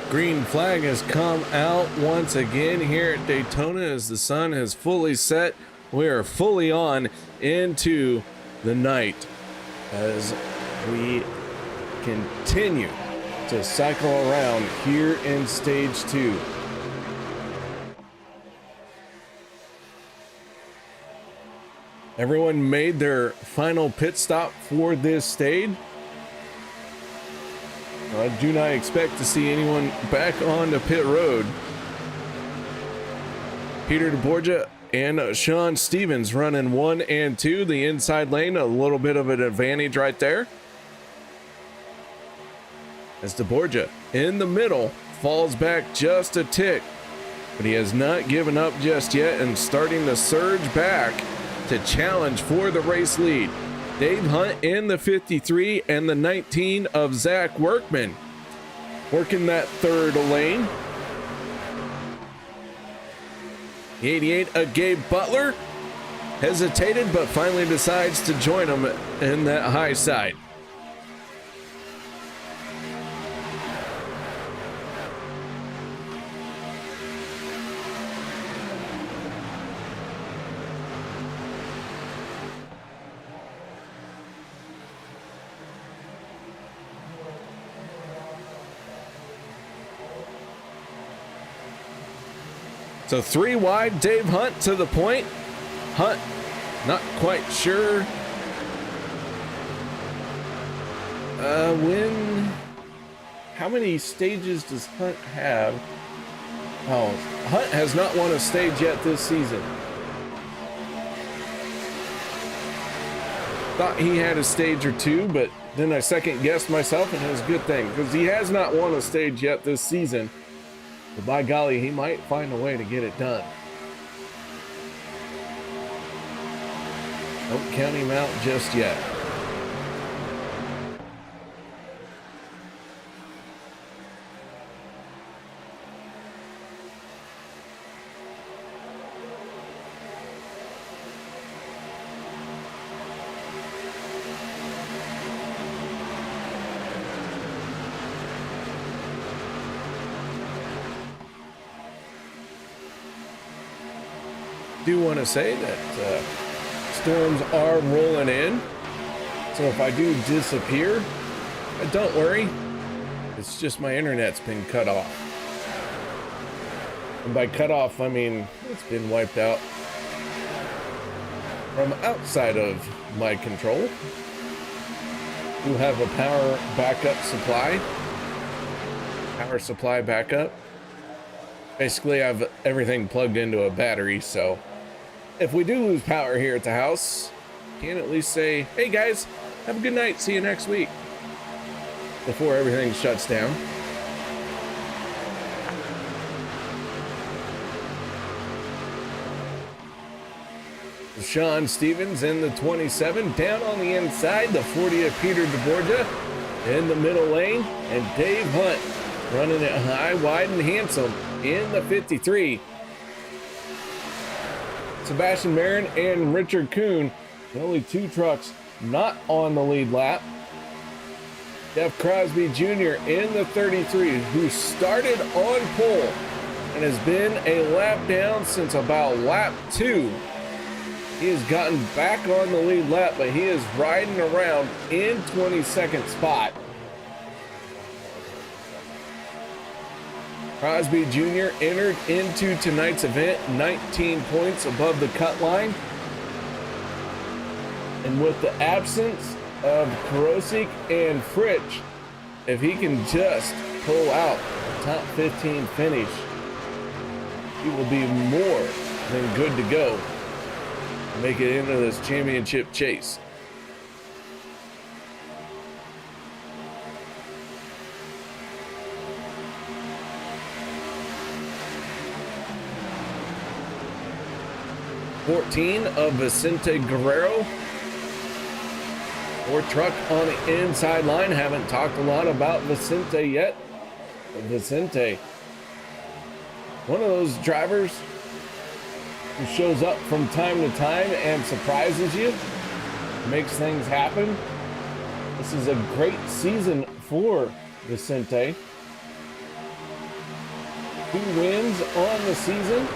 Green flag has come out once again here at Daytona as the sun has fully set. We are fully on into the night as we continue to cycle around here in stage 2. Everyone made their final pit stop for this stage. I do not expect to see anyone back on the pit road. Peter DeBorgia and Sean Stevens running 1 and 2. The inside lane, a little bit of an advantage right there. As DeBorgia in the middle falls back just a tick, but he has not given up just yet and starting to surge back to challenge for the race lead. Dave Hunt in the 53 and the 19 of Zach Workman working that third lane. The 88 of Gabe Butler hesitated but finally decides to join him in that high side. So 3 wide, Dave Hunt to the point. Hunt, not quite sure how many stages does Hunt have? Oh, Hunt has not won a stage yet this season. Thought he had a stage or 2, but then I second guessed myself and it was a good thing because he has not won a stage yet this season. But by golly, he might find a way to get it done. Don't count him out just yet. Do want to say that storms are rolling in, so if I do disappear, don't worry, it's just my internet's been cut off. And by cut off, I mean it's been wiped out from outside of my control. We have a power supply backup. Basically, I have everything plugged into a battery, so if we do lose power here at the house, you can at least say, hey guys, have a good night, see you next week, before everything shuts down. Sean Stevens in the 27, down on the inside, the 40 of Peter DeBorgia in the middle lane, and Dave Hunt running it high, wide, and handsome in the 53. Sebastian Marin and Richard Kuhn, the only 2 trucks not on the lead lap. Jeff Crosby Jr. in the 33, who started on pole and has been a lap down since about lap 2. He has gotten back on the lead lap, but he is riding around in 22nd spot. Crosby Jr. entered into tonight's event 19 points above the cut line. And with the absence of Karosik and Fritsch, if he can just pull out a top 15 finish, he will be more than good to go to make it into this championship chase. Of Vicente Guerrero, or truck on the inside line. Haven't talked a lot about Vicente yet. But Vicente, one of those drivers who shows up from time to time and surprises you, makes things happen. This is a great season for Vicente. 2 wins on the season.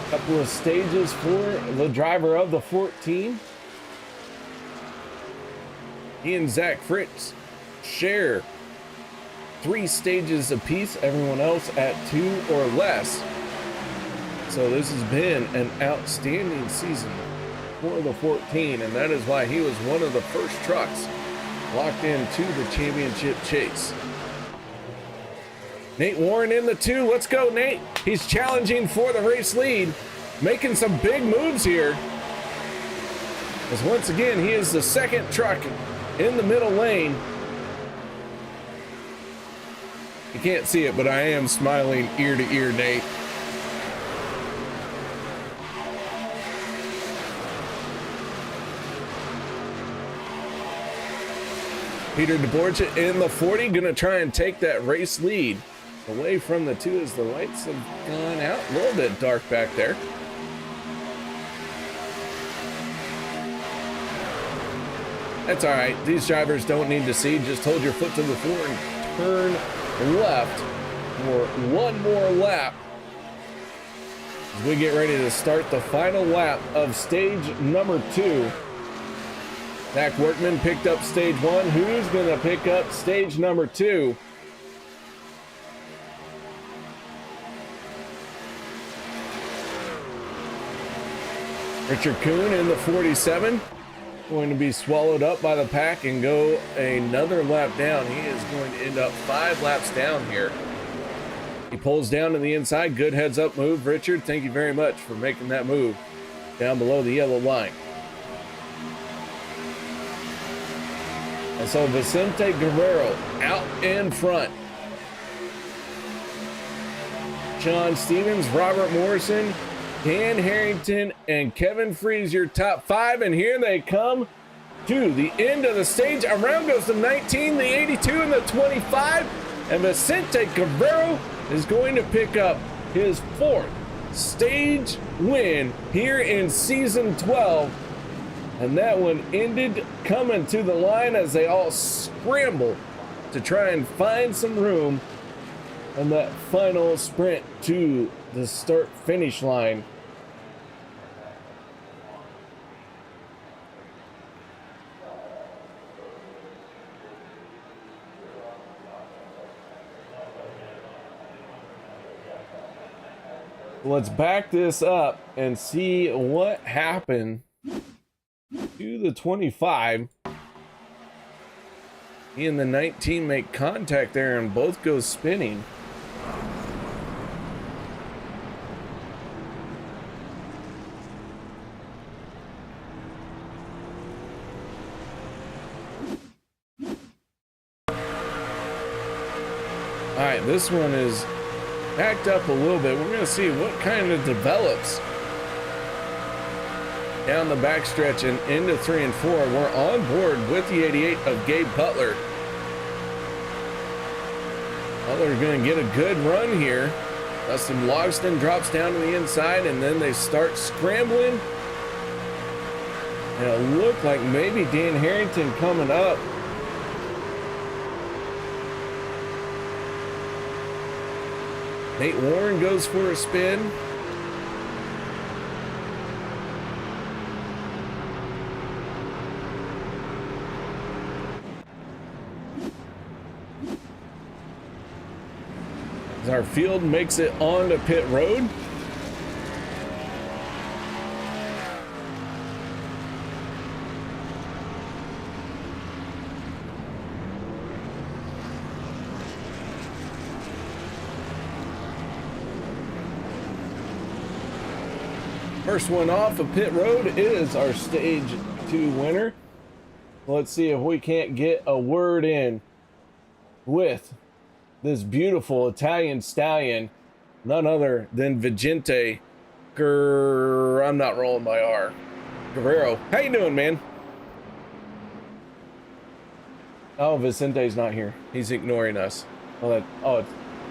Couple of stages for the driver of the 14. He and Zach Fritz share 3 stages apiece, everyone else at 2 or less. So this has been an outstanding season for the 14, and that is why he was one of the first trucks locked into the championship chase. Nate Warren in the 2. Let's go, Nate. He's challenging for the race lead, making some big moves here. As once again, he is the second truck in the middle lane. You can't see it, but I am smiling ear to ear, Nate. Peter DeBorgia in the 40, gonna try and take that race lead away from the 2 as the lights have gone out. A little bit dark back there. That's all right. These drivers don't need to see. Just hold your foot to the floor and turn left for one more lap as we get ready to start the final lap of stage number 2. Zach Workman picked up stage 1. Who's gonna pick up stage number 2? Richard Kuhn in the 47, going to be swallowed up by the pack and go another lap down. He is going to end up 5 laps down here. He pulls down to the inside. Good heads up move, Richard. Thank you very much for making that move down below the yellow line. And so Vicente Guerrero out in front. Sean Stevens, Robert Morrison, Dan Harrington, and Kevin Freeze, your top 5. And here they come to the end of the stage. Around goes the 19, the 82, and the 25. And Vicente Guerrero is going to pick up his 4th stage win here in season 12. And that one ended coming to the line as they all scrambled to try and find some room on that final sprint to the start finish line. Let's back this up and see what happened to the 25. He and the 19 make contact there and both go spinning. All right, this one is backed up a little bit. We're going to see what kind of develops down the backstretch and into 3 and 4. We're on board with the 88 of Gabe Butler. Butler's going to get a good run here. Dustin Logston drops down to the inside, and then they start scrambling. And it looked like maybe Dan Harrington coming up. Nate Warren goes for a spin. As our field makes it onto pit road. First one off of pit road is our stage 2 winner. Let's see if we can't get a word in with this beautiful Italian stallion, none other than Vicente I'm not rolling my R. Guerrero. How you doing, man? Oh, Vicente's not here. He's ignoring us. It's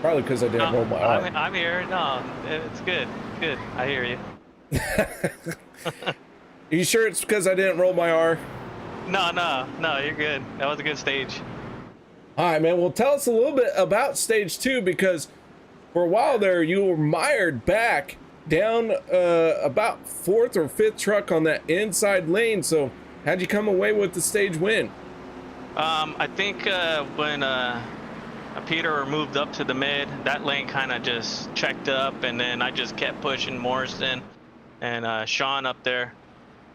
probably because I didn't roll my R. I'm here. No, it's good. Good. I hear you. Are you sure it's because I didn't roll my R? No, you're good. That was a good stage. All right, man. Well, tell us a little bit about stage 2, because for a while there, you were mired back down about 4th or 5th truck on that inside lane. So how'd you come away with the stage win? I think when Peter moved up to the mid, that lane kind of just checked up, and then I just kept pushing Morrison and Sean up there.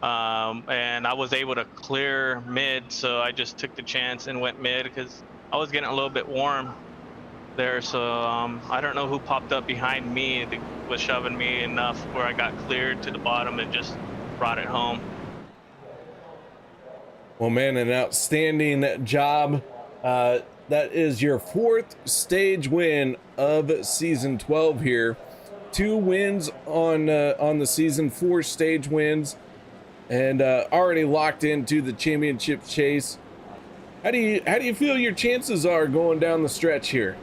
And I was able to clear mid, so I just took the chance and went mid because I was getting a little bit warm there. So I don't know who popped up behind me that was shoving me enough where I got cleared to the bottom and just brought it home. Well, man, an outstanding job. That is your 4th stage win of season 12 here. 2 wins on the season, 4 stage wins, and already locked into the championship chase. How do you feel your chances are going down the stretch here?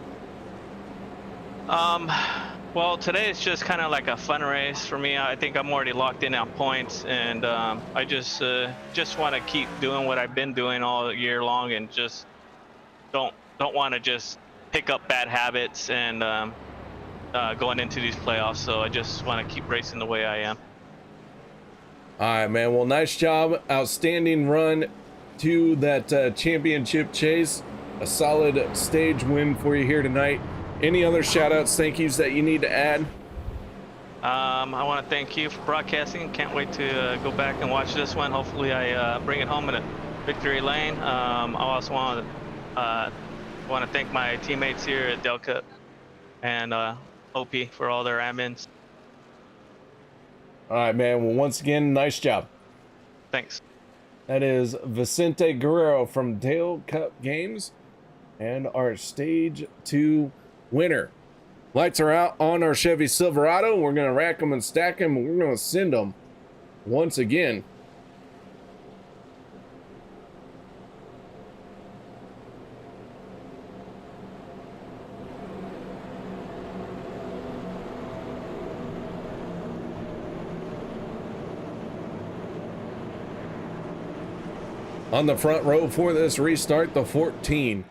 Well, today it's just kind of like a fun race for me. I think I'm already locked in on points, and I just want to keep doing what I've been doing all year long, and just don't want to just pick up bad habits and going into these playoffs. So I just want to keep racing the way I am. All right, man. Well, nice job. Outstanding run to that championship chase. A solid stage win for you here tonight. Any other shout outs, thank yous that you need to add? I want to thank you for broadcasting. Can't wait to go back and watch this one. Hopefully I bring it home in a victory lane. I also want to thank my teammates here at Del Cup and OP for all their admins. All right, man. Well, once again, nice job. Thanks. That is Vicente Guerrero from Dale Cup Games and our stage 2 winner. Lights are out on our Chevy Silverado. We're going to rack them and stack them, and we're going to send them once again. On the front row for this restart, the 14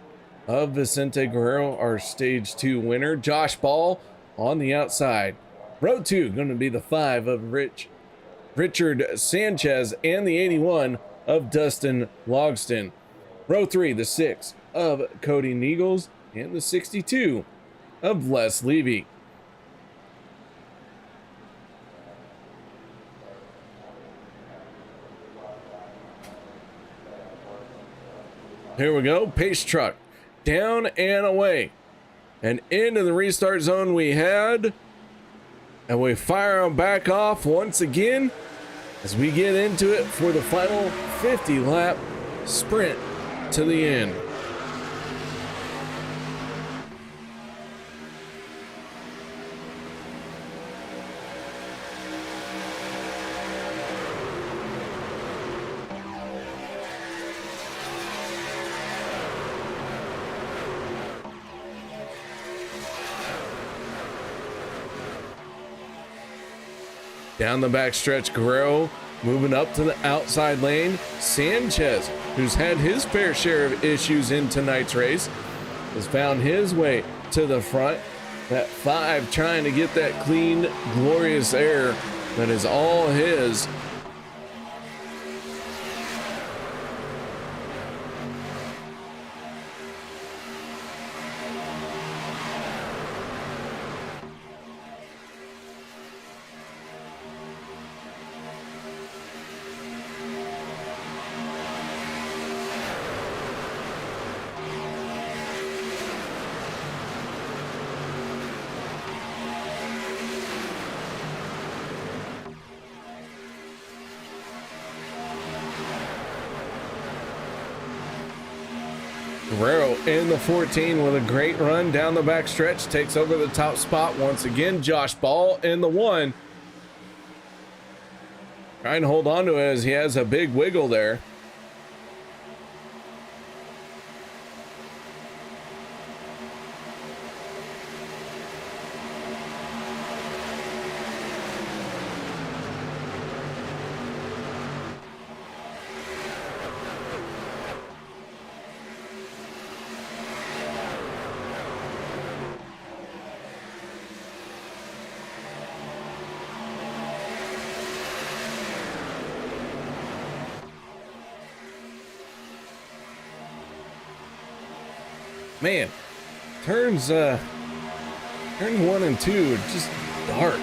of Vicente Guerrero, our stage 2 winner. Josh Ball on the outside. Row 2 going to be the 5 of Richard Sanchez and the 81 of Dustin Logston. Row 3, the 6 of Cody Neagles and the 62 of Les Levy. Here we go, pace truck, down and away. And into the restart zone we head. And we fire them back off once again as we get into it for the final 50 lap sprint to the end. Down the backstretch, Guerrero moving up to the outside lane. Sanchez, who's had his fair share of issues in tonight's race, has found his way to the front. That 5 trying to get that clean, glorious air that is all his. Guerrero in the 14 with a great run down the back stretch, takes over the top spot once again. Josh Ball in the 1. Trying to hold on to it as he has a big wiggle there. Man, turns 1 and 2 are just dark.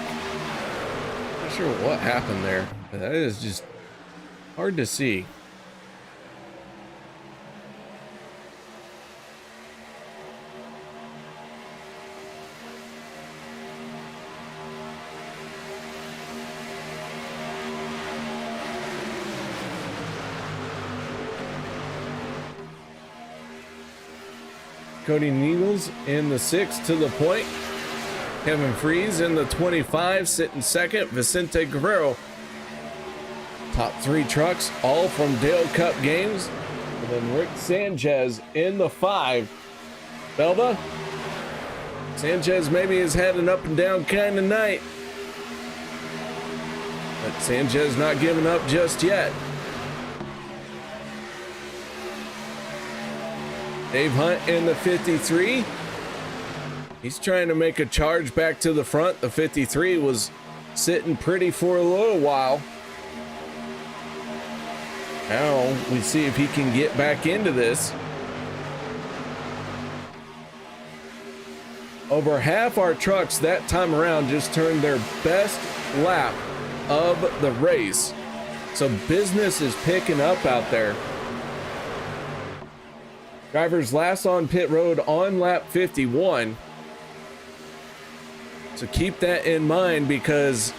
Not sure what happened there, but that is just hard to see. Cody Needles in the 6 to the point. Kevin Freeze in the 25, sitting second. Vicente Guerrero. Top 3 trucks, all from Dale Cup games. And then Rick Sanchez in the 5. Belva. Sanchez maybe has had an up and down kind of night. But Sanchez not giving up just yet. Dave Hunt in the 53. He's trying to make a charge back to the front. The 53 was sitting pretty for a little while. Now we see if he can get back into this. Over half our trucks that time around just turned their best lap of the race. So business is picking up out there. Drivers last on pit road on lap 51. So keep that in mind, because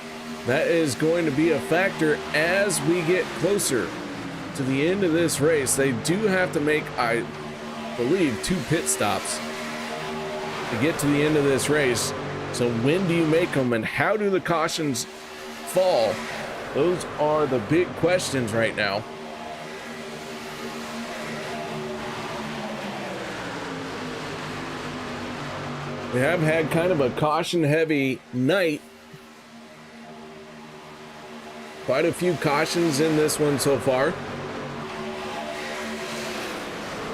that is going to be a factor as we get closer to the end of this race. They do have to make, I believe, 2 pit stops to get to the end of this race. So when do you make them, and how do the cautions fall? Those are the big questions right now. We have had kind of a caution-heavy night. Quite a few cautions in this one so far.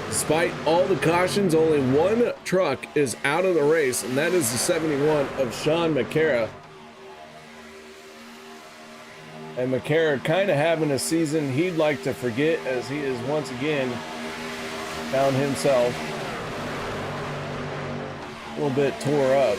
Despite all the cautions, only 1 truck is out of the race, and that is the 71 of Sean McCara. And McCara kind of having a season he'd like to forget, as he is once again found himself a little bit tore up.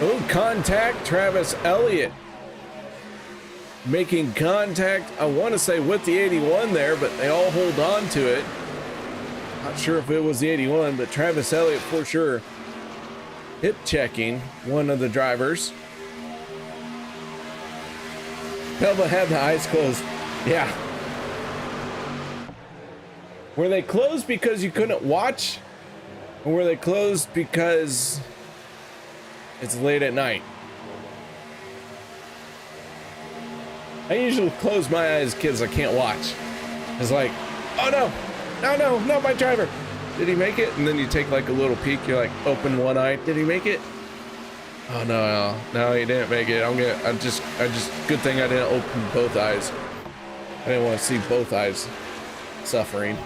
Oh, contact. Travis Elliott making contact, I want to say with the 81 there, but they all hold on to it. Not sure if it was the 81, but Travis Elliott for sure hip checking one of the drivers. Pelva had the eyes closed. Yeah. Were they closed because you couldn't watch? Or were they closed because it's late at night? I usually close my eyes because I can't watch. It's like, oh no, no, not my driver. Did he make it? And then you take like a little peek. You're like, open one eye. Did he make it? Oh no, he didn't make it. I just, good thing I didn't open both eyes. I didn't want to see both eyes suffering.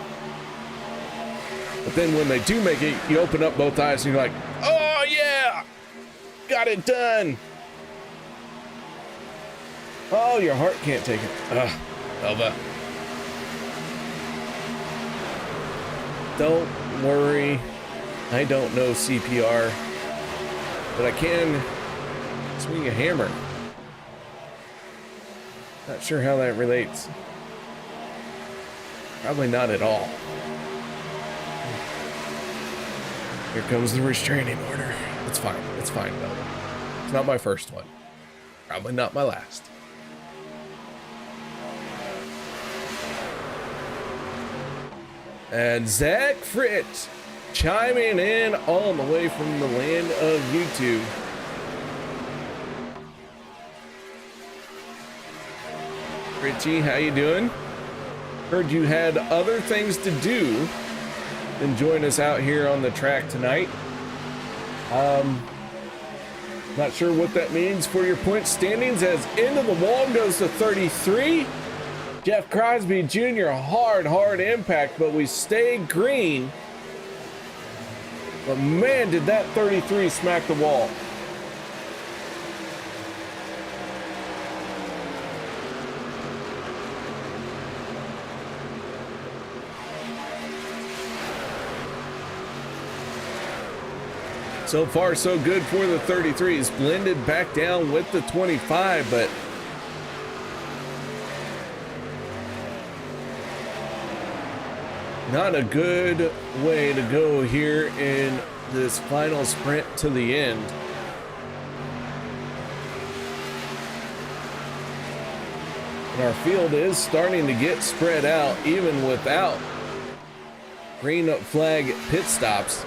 But then when they do make it, you open up both eyes and you're like, oh yeah, got it done. Oh, your heart can't take it. Elva. Don't worry. I don't know CPR, but I can swing a hammer. Not sure how that relates. Probably not at all. Here comes the restraining order. It's fine, Elva. It's not my first one. Probably not my last. And Zach Fritz chiming in all the way from the land of YouTube. Richie, how you doing? Heard you had other things to do than join us out here on the track tonight. Not sure what that means for your point standings, as into the wall goes to 33. Jeff Crosby Jr., hard impact, but we stayed green. But man, did that 33 smack the wall. So far, so good for the 33s. Blended back down with the 25, but not a good way to go here in this final sprint to the end. And our field is starting to get spread out even without green flag pit stops.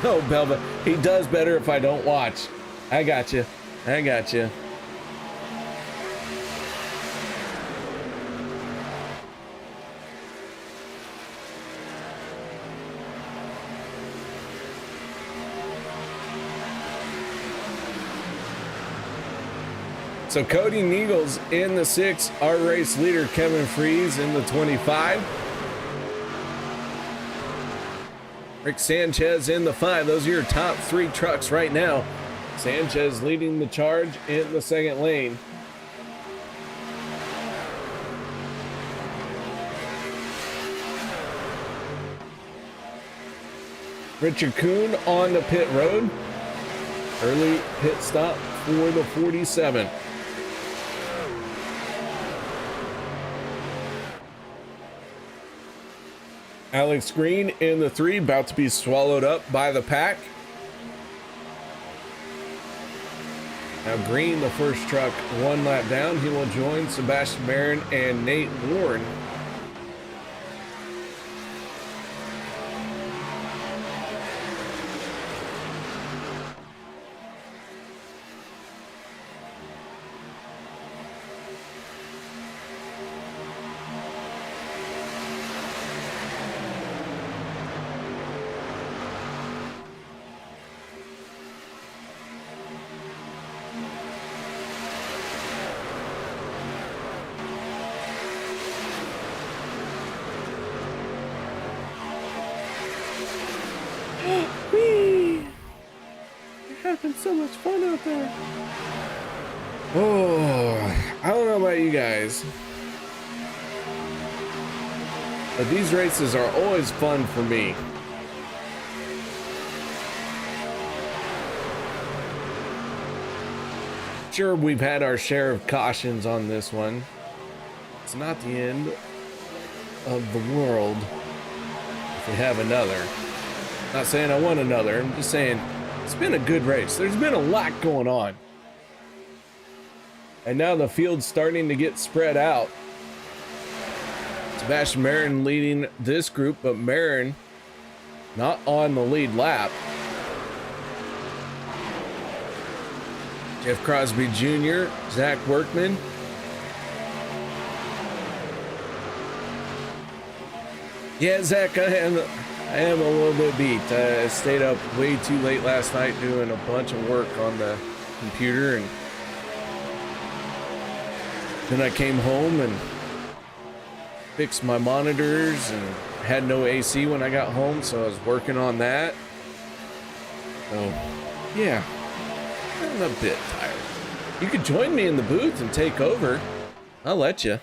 Oh, Belva, he does better if I don't watch. I got you. I got you. So Cody Neagles in the 6, our race leader Kevin Freeze in the 25. Rick Sanchez in the 5. Those are your top 3 trucks right now. Sanchez leading the charge in the second lane. Richard Kuhn on the pit road. Early pit stop for the 47. Alex Green in the 3, about to be swallowed up by the pack. Now Green, the first truck, 1 lap down. He will join Sebastian Barron and Nate Warren. So much fun out there. Oh, I don't know about you guys, but these races are always fun for me. Sure, we've had our share of cautions on this one. It's not the end of the world if we have another. Not saying I want another, I'm just saying it's been a good race. There's been a lot going on. And now the field's starting to get spread out. Sebastian Marin leading this group, but Marin not on the lead lap. Jeff Crosby Jr., Zach Workman. Yeah, Zach, I am a little bit beat. I stayed up way too late last night doing a bunch of work on the computer, and then I came home and fixed my monitors and had no AC when I got home, so I was working on that. So, yeah, I'm a bit tired. You could join me in the booth and take over. I'll let you.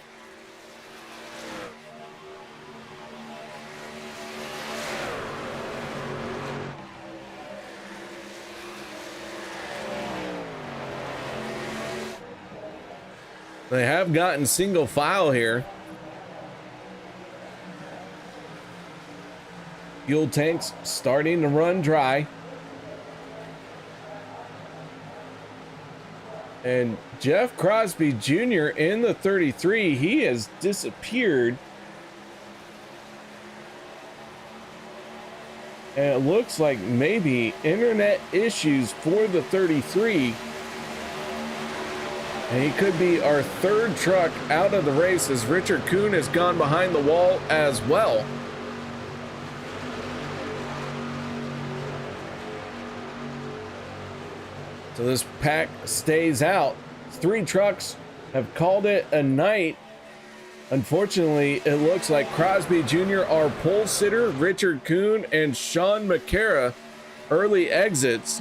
They have gotten single file here. Fuel tanks starting to run dry. And Jeff Crosby Jr. in the 33, he has disappeared. And it looks like maybe internet issues for the 33. And he could be our third truck out of the race as Richard Kuhn has gone behind the wall as well. So this pack stays out. 3 trucks have called it a night. Unfortunately, it looks like Crosby Jr., our pole sitter, Richard Kuhn, and Sean McCara early exits.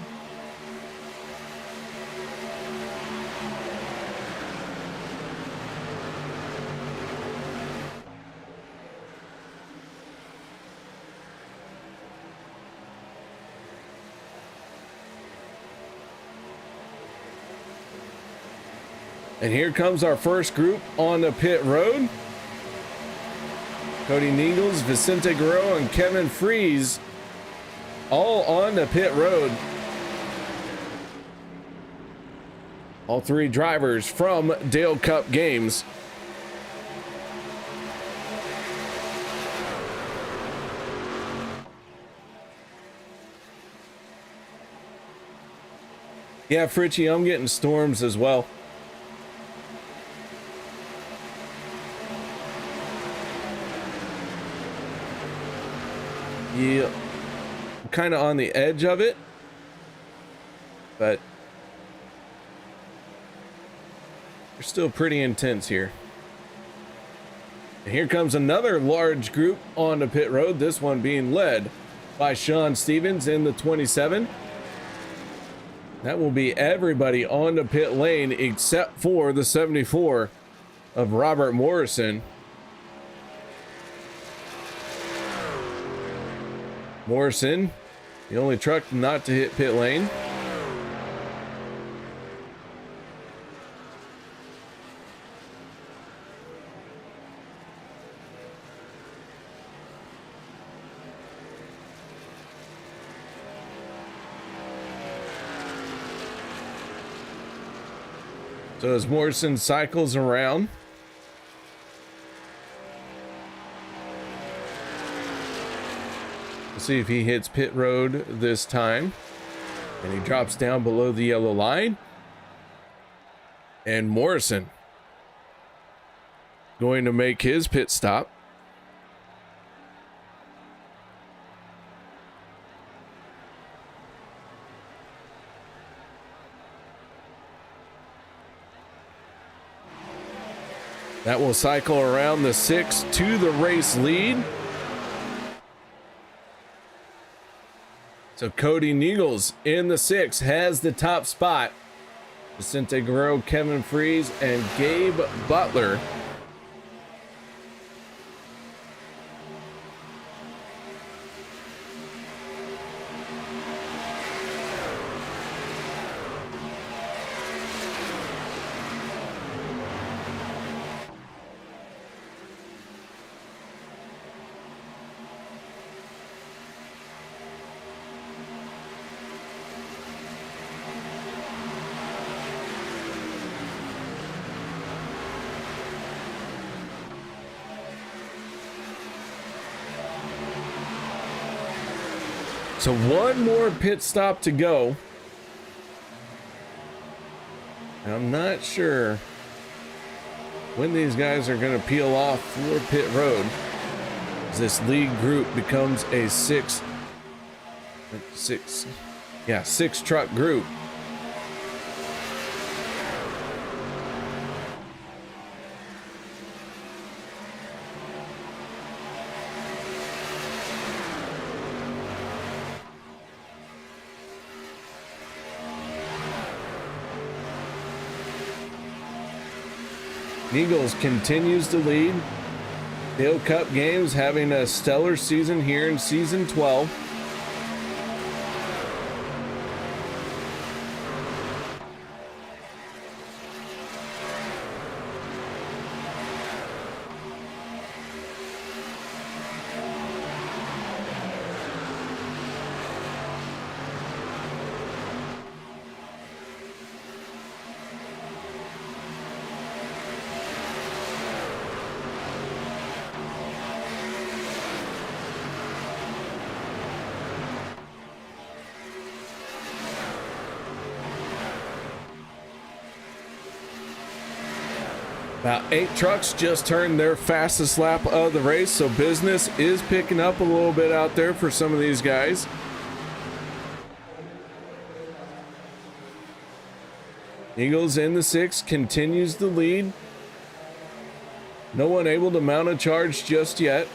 And here comes our first group on the pit road. Cody Niegels, Vicente Guerrero, and Kevin Freeze all on the pit road. All 3 drivers from Dale Cup Games. Yeah, Fritchie, I'm getting storms as well. Yeah, I'm kind of on the edge of it, but they're still pretty intense here. And here comes another large group on the pit road, this one being led by Sean Stevens in the 27. That will be everybody on the pit lane except for the 74 of Robert Morrison. Morrison, the only truck not to hit pit lane. So as Morrison cycles around, see if he hits pit road this time. And he drops down below the yellow line. And Morrison going to make his pit stop. That will cycle around the 6 to the race lead. So Cody Niegels in the 6 has the top spot. Vicente Guerrero, Kevin Freeze, and Gabe Butler. So one more pit stop to go. I'm not sure when these guys are going to peel off for pit road, as this lead group becomes a six truck group. Eagles continues to lead. Dale Cup Games having a stellar season here in season 12. About 8 trucks just turned their fastest lap of the race, so business is picking up a little bit out there for some of these guys. Eagles in the 6 continues the lead. No one able to mount a charge just yet.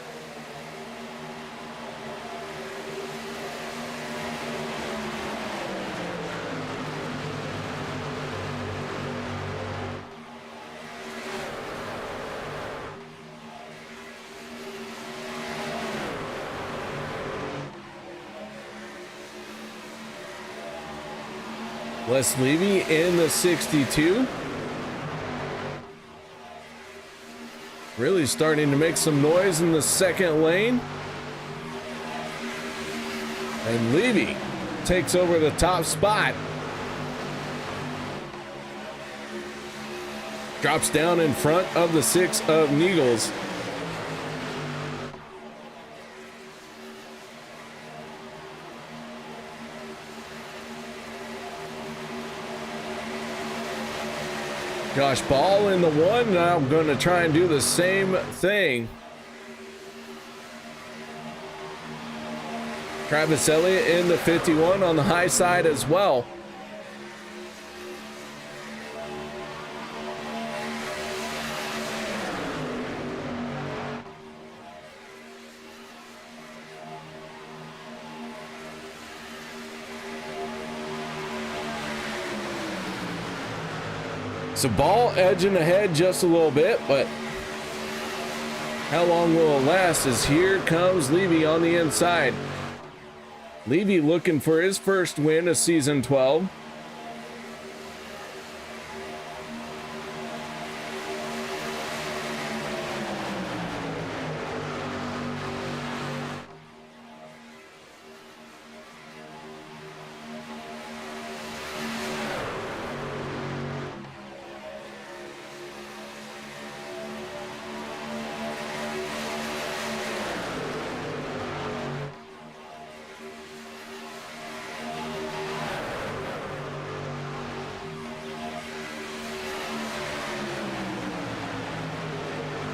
Les Levy in the 62. Really starting to make some noise in the second lane. And Levy takes over the top spot. Drops down in front of the 6 of Neagles. Josh Ball in the 1. Now I'm going to try and do the same thing. Travis Elliott in the 51 on the high side as well. So Ball edging ahead just a little bit, but how long will it last as here comes Levy on the inside. Levy looking for his first win of season 12.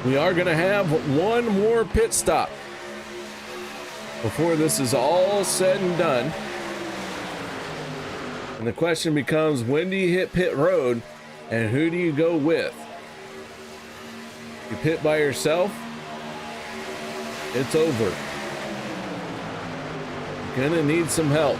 We are going to have one more pit stop before this is all said and done. And the question becomes, when do you hit pit road and who do you go with? You pit by yourself, it's over. You're going to need some help.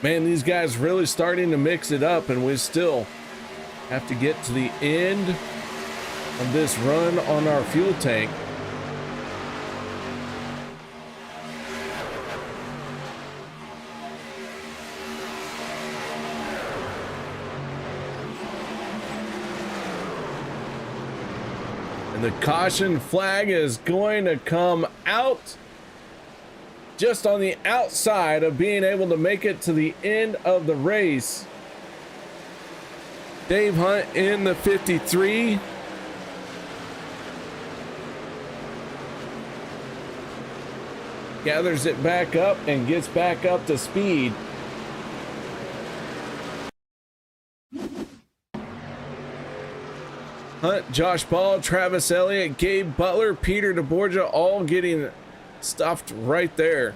Man, these guys really starting to mix it up, and we still have to get to the end of this run on our fuel tank. And the caution flag is going to come out just on the outside of being able to make it to the end of the race. Dave Hunt in the 53. Gathers it back up and gets back up to speed. Hunt, Josh Ball, Travis Elliott, Gabe Butler, Peter DeBorgia all getting stuffed right there.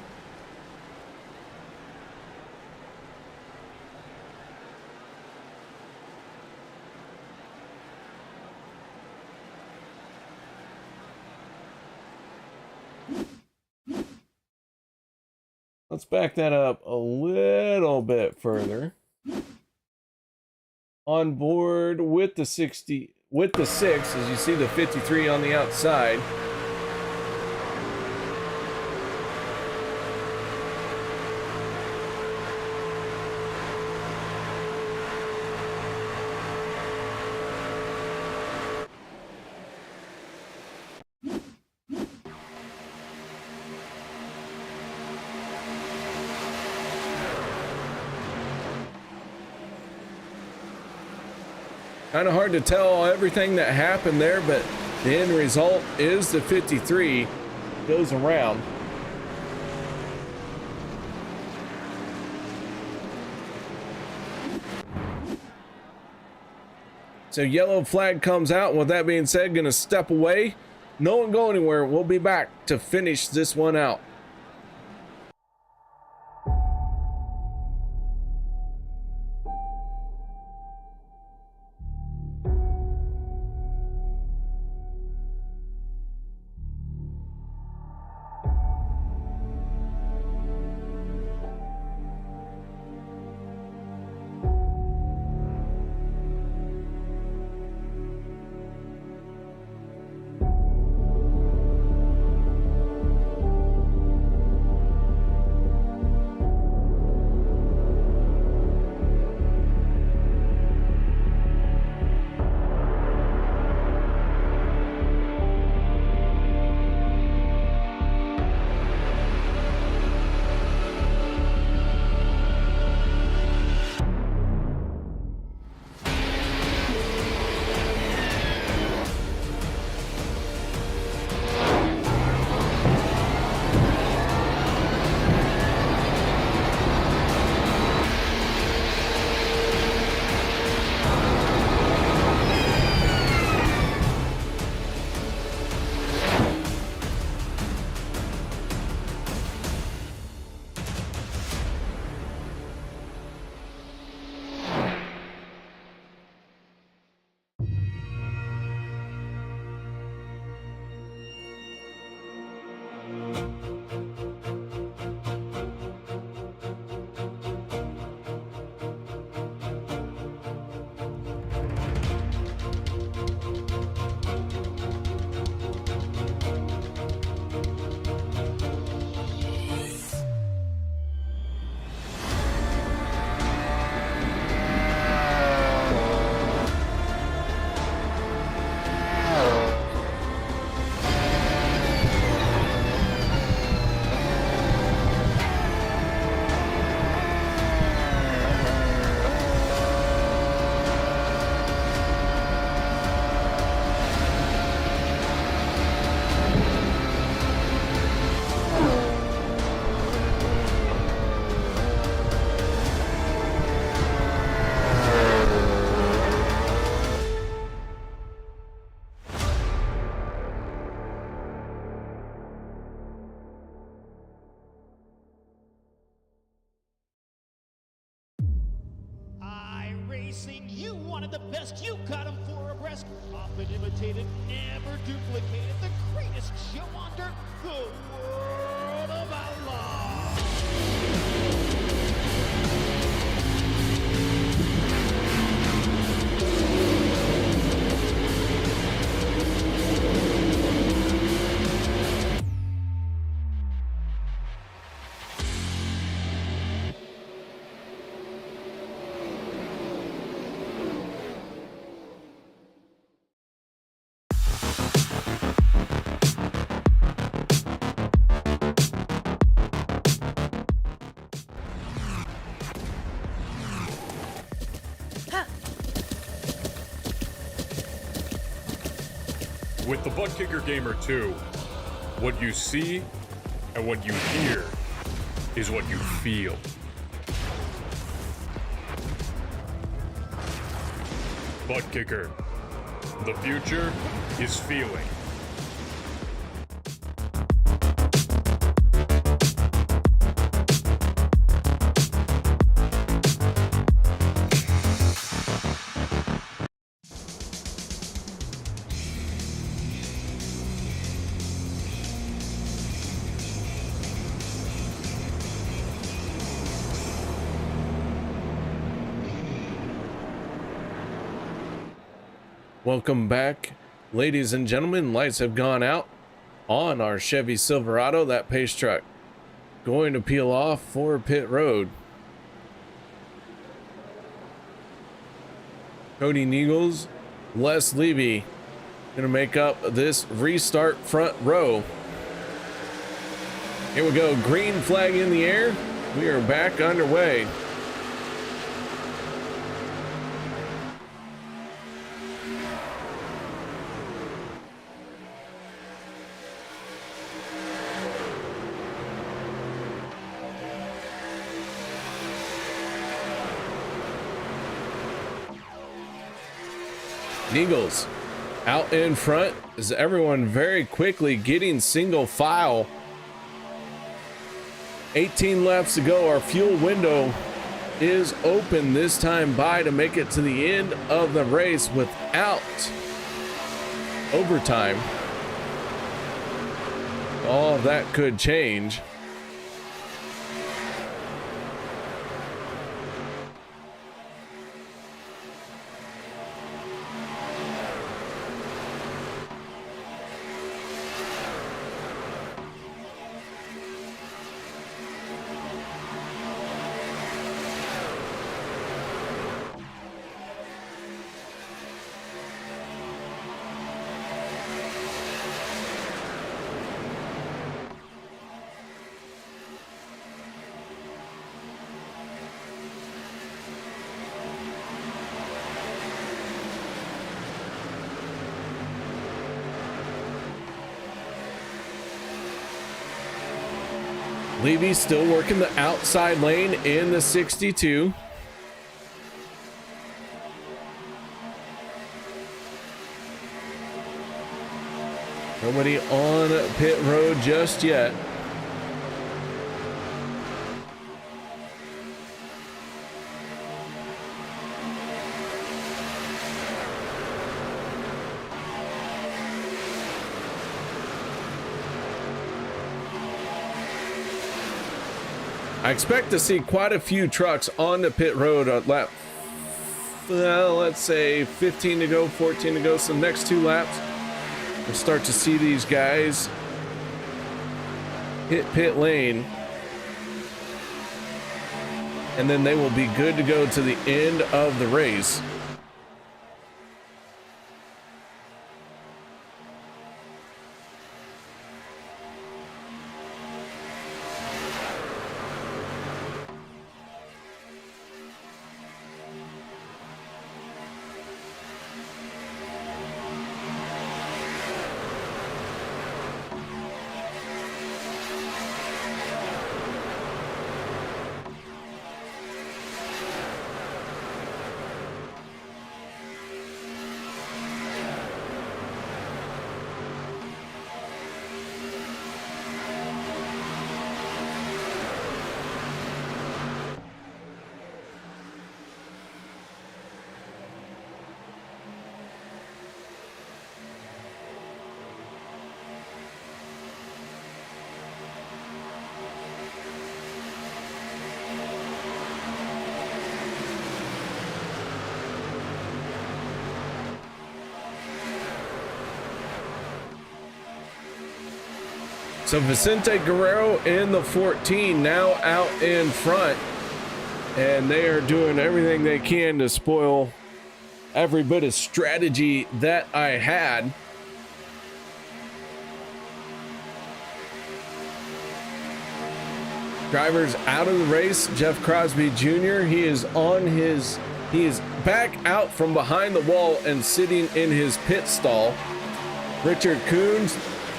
Let's back that up a little bit further. On board with the 60, with the 6, as you see the 53 on the outside. Kind of hard to tell everything that happened there, but the end result is the 53 goes around. So yellow flag comes out. With that being said, gonna step away. No one go anywhere. We'll be back to finish this one out. You wanted the best, you got him for abreast. Often imitated, never duplicated. The greatest show on dirt, the World of Outlaw. With the Butt Kicker Gamer 2, what you see and what you hear is what you feel. Butt Kicker. The future is feeling. Welcome back, ladies and gentlemen. Lights have gone out on our Chevy Silverado. That pace truck going to peel off for pit road. Cody Niegels, Les Levy gonna make up this restart front row. Here we go, green flag in the air. We are back underway. Eagles out in front is everyone very quickly getting single file. 18 laps to go. Our fuel window is open this time by to make it to the end of the race without overtime. All of that could change. Levy's still working the outside lane in the 62. Nobody on pit road just yet. I expect to see quite a few trucks on the pit road at lap, let's say 15 to go, 14 to go. So the next 2 laps, we'll start to see these guys hit pit lane. And then they will be good to go to the end of the race. So Vicente Guerrero in the 14 now out in front, and they are doing everything they can to spoil every bit of strategy that I had. Drivers out of the race. Jeff Crosby Jr. He is back out from behind the wall and sitting in his pit stall. Richard Coons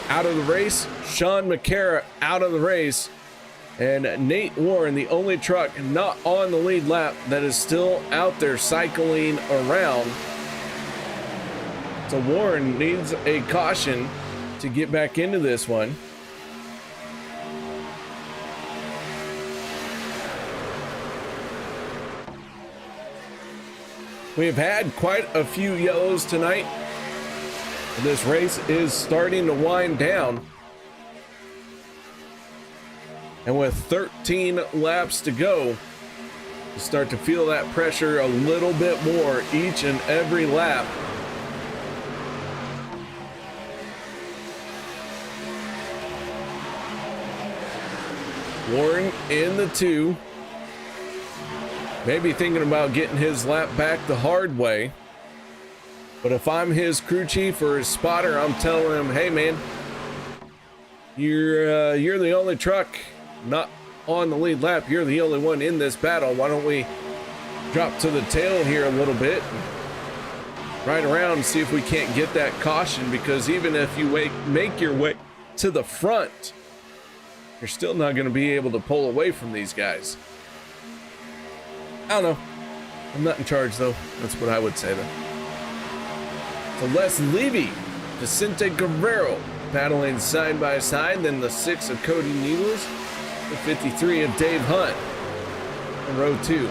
out of the race. Sean McCara out of the race. And Nate Warren, the only truck not on the lead lap that is still out there cycling around. So Warren needs a caution to get back into this one. We have had quite a few yellows tonight. This race is starting to wind down. And with 13 laps to go, you start to feel that pressure a little bit more each and every lap. Warren in the 2. Maybe thinking about getting his lap back the hard way. But if I'm his crew chief or his spotter, I'm telling him, hey man, you're the only truck not on the lead lap. You're the only one in this battle. Why don't we drop to the tail here a little bit, ride around and see if we can't get that caution, because even if you make your way to the front, you're still not going to be able to pull away from these guys. I don't know. I'm not in charge though. That's what I would say though. to Les Levy, Vicente Guerrero, battling side by side. Then the 6 of Cody Needles, the 53 of Dave Hunt in row 2.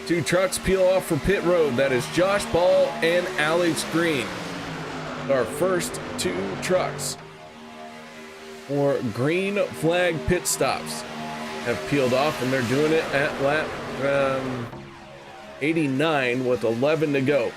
Two trucks peel off for pit road. That is Josh Ball and Alex Green. Our first 2 trucks for green flag pit stops have peeled off, and they're doing it at lap 89 with 11 to go.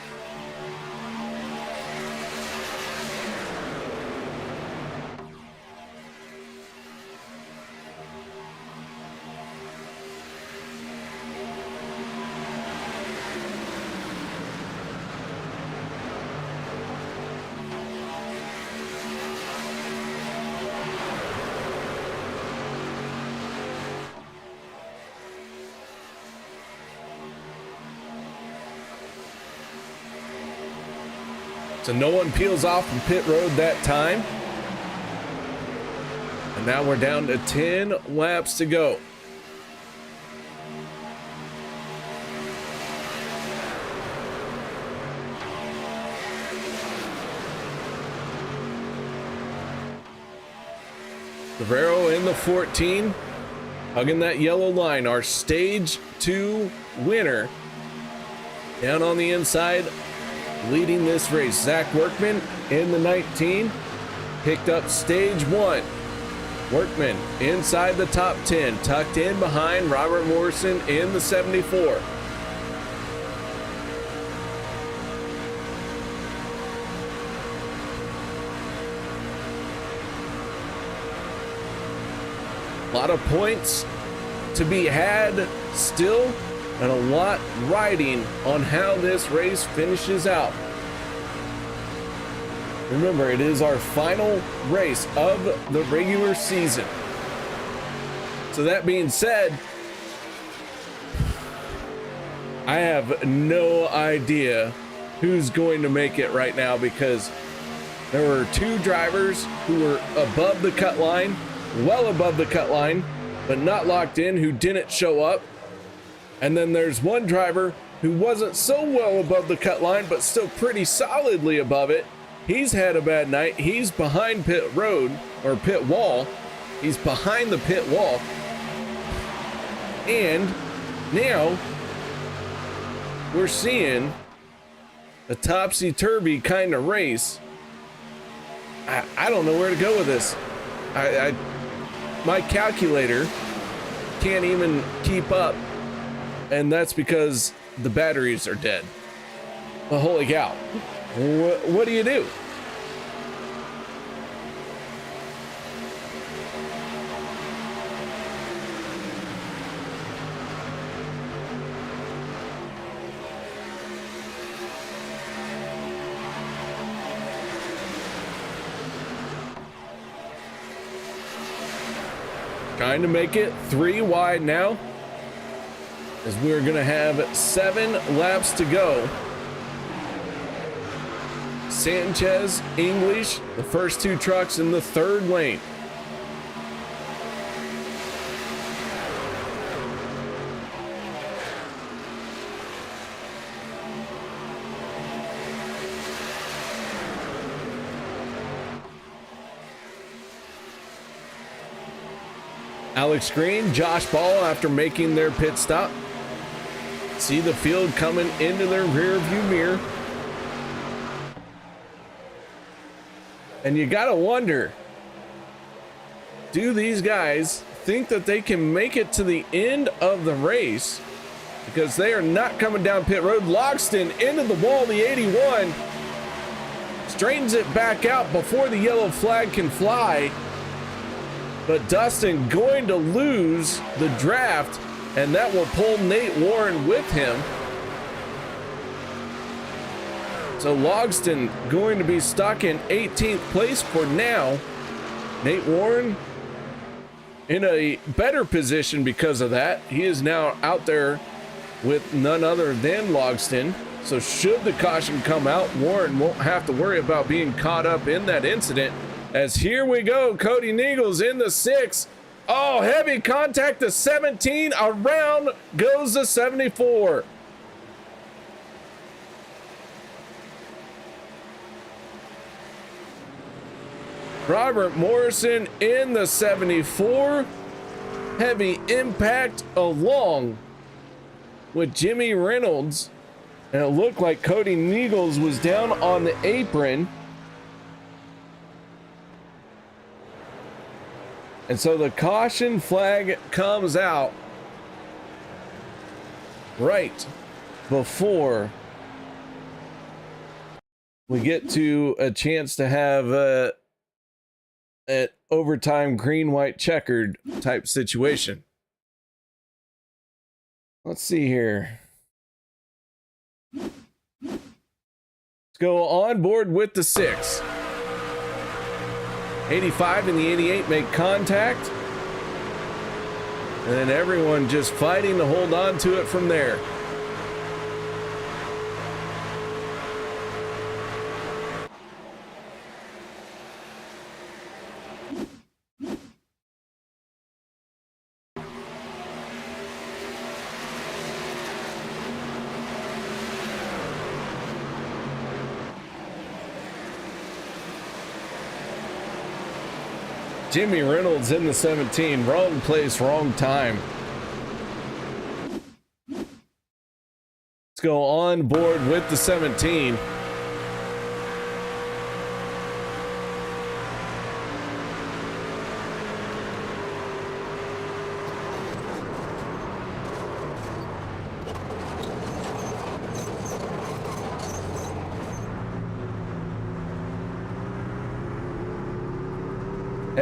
So no one peels off from pit road that time. And now we're down to 10 laps to go. Guerrero in the 14, hugging that yellow line. Our stage 2 winner down on the inside, leading this race. Zach Workman in the 19 picked up stage 1. Workman inside the top 10, tucked in behind Robert Morrison in the 74. A lot of points to be had still, and a lot riding on how this race finishes out. Remember, it is our final race of the regular season. So that being said, I have no idea who's going to make it right now, because there were 2 drivers who were above the cut line, well above the cut line, but not locked in, who didn't show up. And then there's 1 driver who wasn't so well above the cut line, but still pretty solidly above it. He's had a bad night. He's behind pit road, or pit wall. He's behind the pit wall. And now we're seeing a topsy-turvy kind of race. I don't know where to go with this. My calculator can't even keep up, and that's because the batteries are dead. But holy cow, what do you do? Trying to make it 3 wide now, as we're gonna have 7 laps to go. Sanchez, English, the first 2 trucks in the 3rd lane. Alex Green, Josh Ball, after making their pit stop, see the field coming into their rear view mirror. And you gotta wonder, do these guys think that they can make it to the end of the race? Because they are not coming down pit road. Logston into the wall, the 81, straightens it back out before the yellow flag can fly. But Dustin going to lose the draft, and that will pull Nate Warren with him. So Logston going to be stuck in 18th place for now. Nate Warren in a better position because of that. He is now out there with none other than Logston. So should the caution come out, Warren won't have to worry about being caught up in that incident. As here we go, Cody Neagles in the 6. Oh, heavy contact to 17. Around goes the 74. Robert Morrison in the 74. Heavy impact along with Jimmy Reynolds. And it looked like Cody Neagles was down on the apron. And so the caution flag comes out right before we get to a chance to have an overtime green-white checkered type situation. Let's see here. Let's go on board with the 6. 85 and the 88 make contact. And then everyone just fighting to hold on to it from there. Jimmy Reynolds in the 17, wrong place, wrong time. Let's go on board with the 17.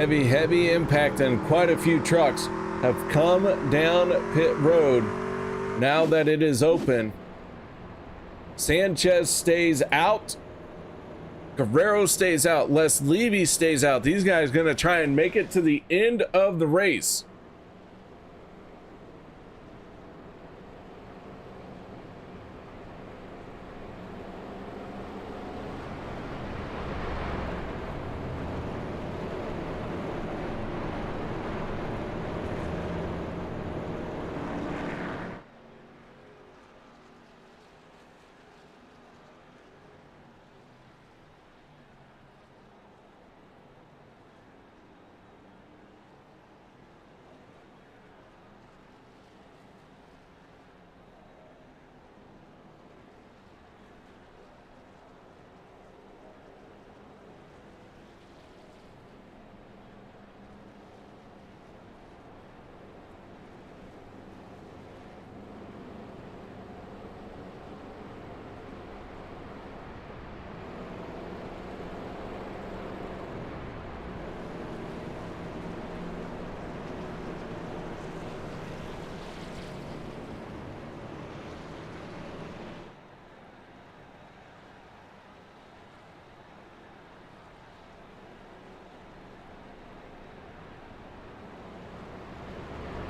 Heavy impact, and quite a few trucks have come down pit road now that it is open. Sanchez stays out. Guerrero stays out. Les Levy stays out. These guys going to try and make it to the end of the race.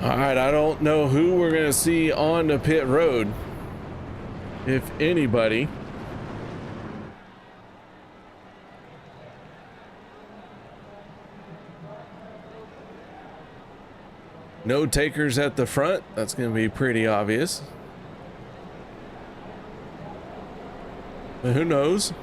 All right, I don't know who we're going to see on the pit road, if anybody. No takers at the front. That's going to be pretty obvious. But who knows?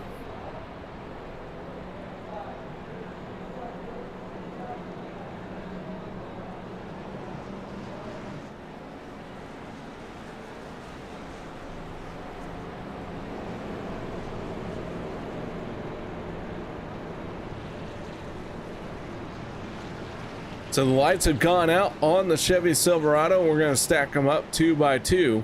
So the lights have gone out on the Chevy Silverado. We're going to stack them up 2 by 2.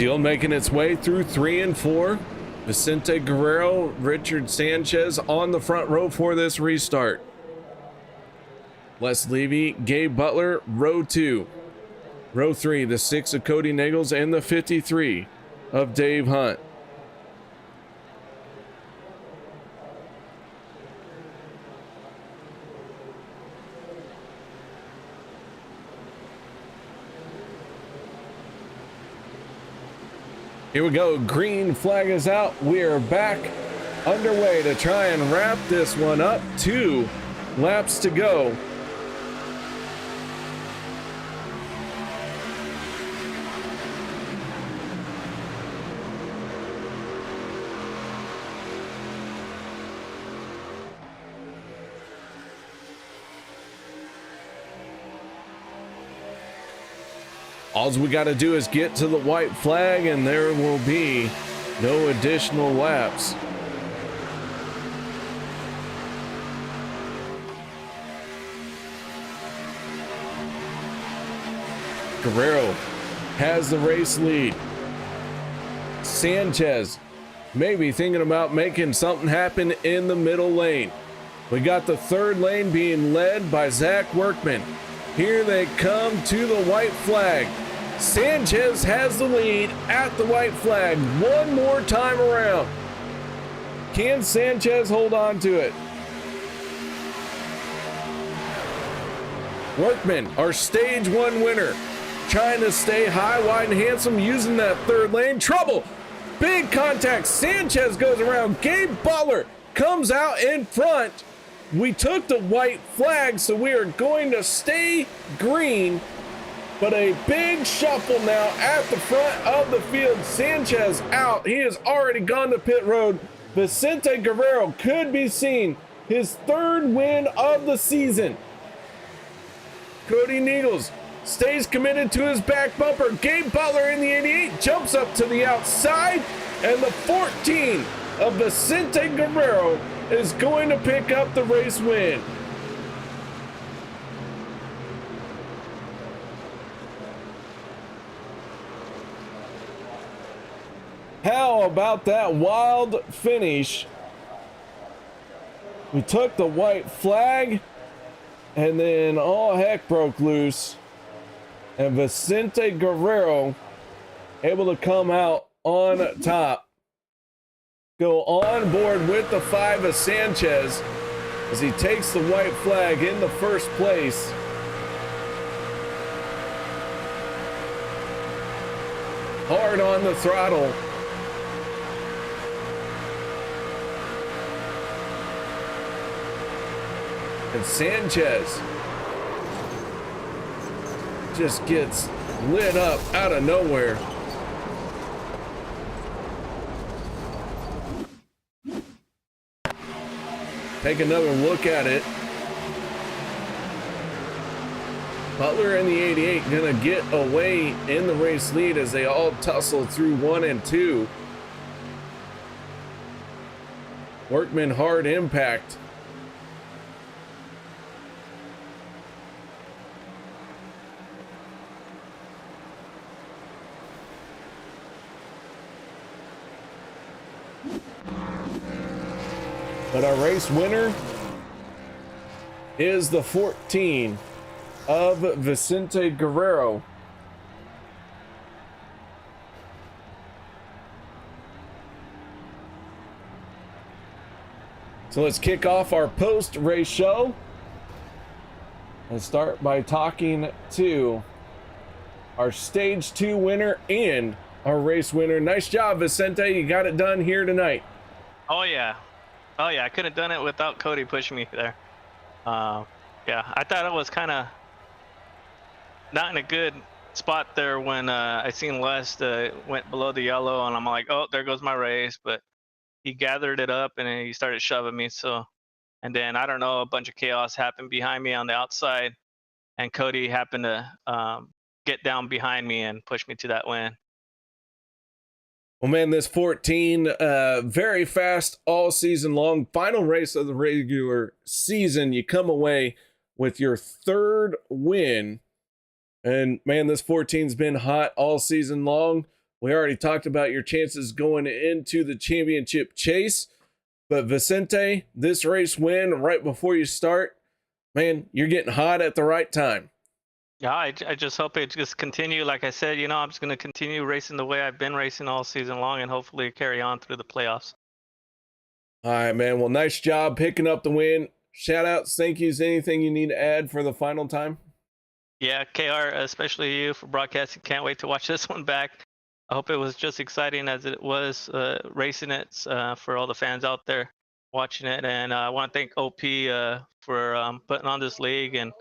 Field making its way through 3 and 4. Vicente Guerrero, Richard Sanchez on the front row for this restart. Les Levy, Gabe Butler, row 2. Row 3, the 6 of Cody Nichols and the 53 of Dave Hunt. Here we go. Green flag is out. We are back underway to try and wrap this one up. 2 laps to go. All we got to do is get to the white flag and there will be no additional laps. Guerrero has the race lead. Sanchez maybe thinking about making something happen in the middle lane. We got the third lane being led by Zach Workman. Here they come to the white flag. Sanchez has the lead at the white flag one more time around. Can Sanchez hold on to it? Workman, our stage 1 winner, trying to stay high, wide, and handsome, using that third lane. Trouble! Big contact. Sanchez goes around. Gabe Butler comes out in front. We took the white flag, so we are going to stay green, but a big shuffle now at the front of the field. Sanchez out. He has already gone to pit road. Vicente Guerrero could be seen his 3rd win of the season. Cody Nichols stays committed to his back bumper. Gabe Butler in the 88 jumps up to the outside, and the 14 of Vicente Guerrero is going to pick up the race win. How about that wild finish? We took the white flag, and then all heck broke loose, and Vicente Guerrero able to come out on top. Go on board with the 5 of Sanchez as he takes the white flag in the first place. Hard on the throttle. And Sanchez just gets lit up out of nowhere. Take another look at it. Butler in the 88 gonna get away in the race lead as they all tussle through 1 and 2. Workman hard impact. But our race winner is the 14 of Vicente Guerrero. So let's kick off our post-race show and start by talking to our stage 2 winner and our race winner. Nice job, Vicente. You got it done here tonight. Oh yeah. Oh yeah, I couldn't have done it without Cody pushing me there. Yeah, I thought I was kind of not in a good spot there when I seen Les went below the yellow, and I'm like, oh, there goes my race. But he gathered it up and then he started shoving me. So, and then I don't know, a bunch of chaos happened behind me on the outside, and Cody happened to get down behind me and push me to that win. Well, man, this 14, very fast all season long. Final race of the regular season. You come away with your 3rd win. And, man, this 14's been hot all season long. we already talked about your chances going into the championship chase. But Vicente, this race win right before you start, man, you're getting hot at the right time. Yeah, I just hope it just continue. Like I said, I'm just going to continue racing the way I've been racing all season long and hopefully carry on through the playoffs. All right, man. Well, nice job picking up the win. Shout outs, thank yous. Anything you need to add for the final time? Yeah, KR, especially you for broadcasting. Can't wait to watch this one back. I hope it was just exciting as it was racing it for all the fans out there watching it. And I want to thank OP for putting on this league, and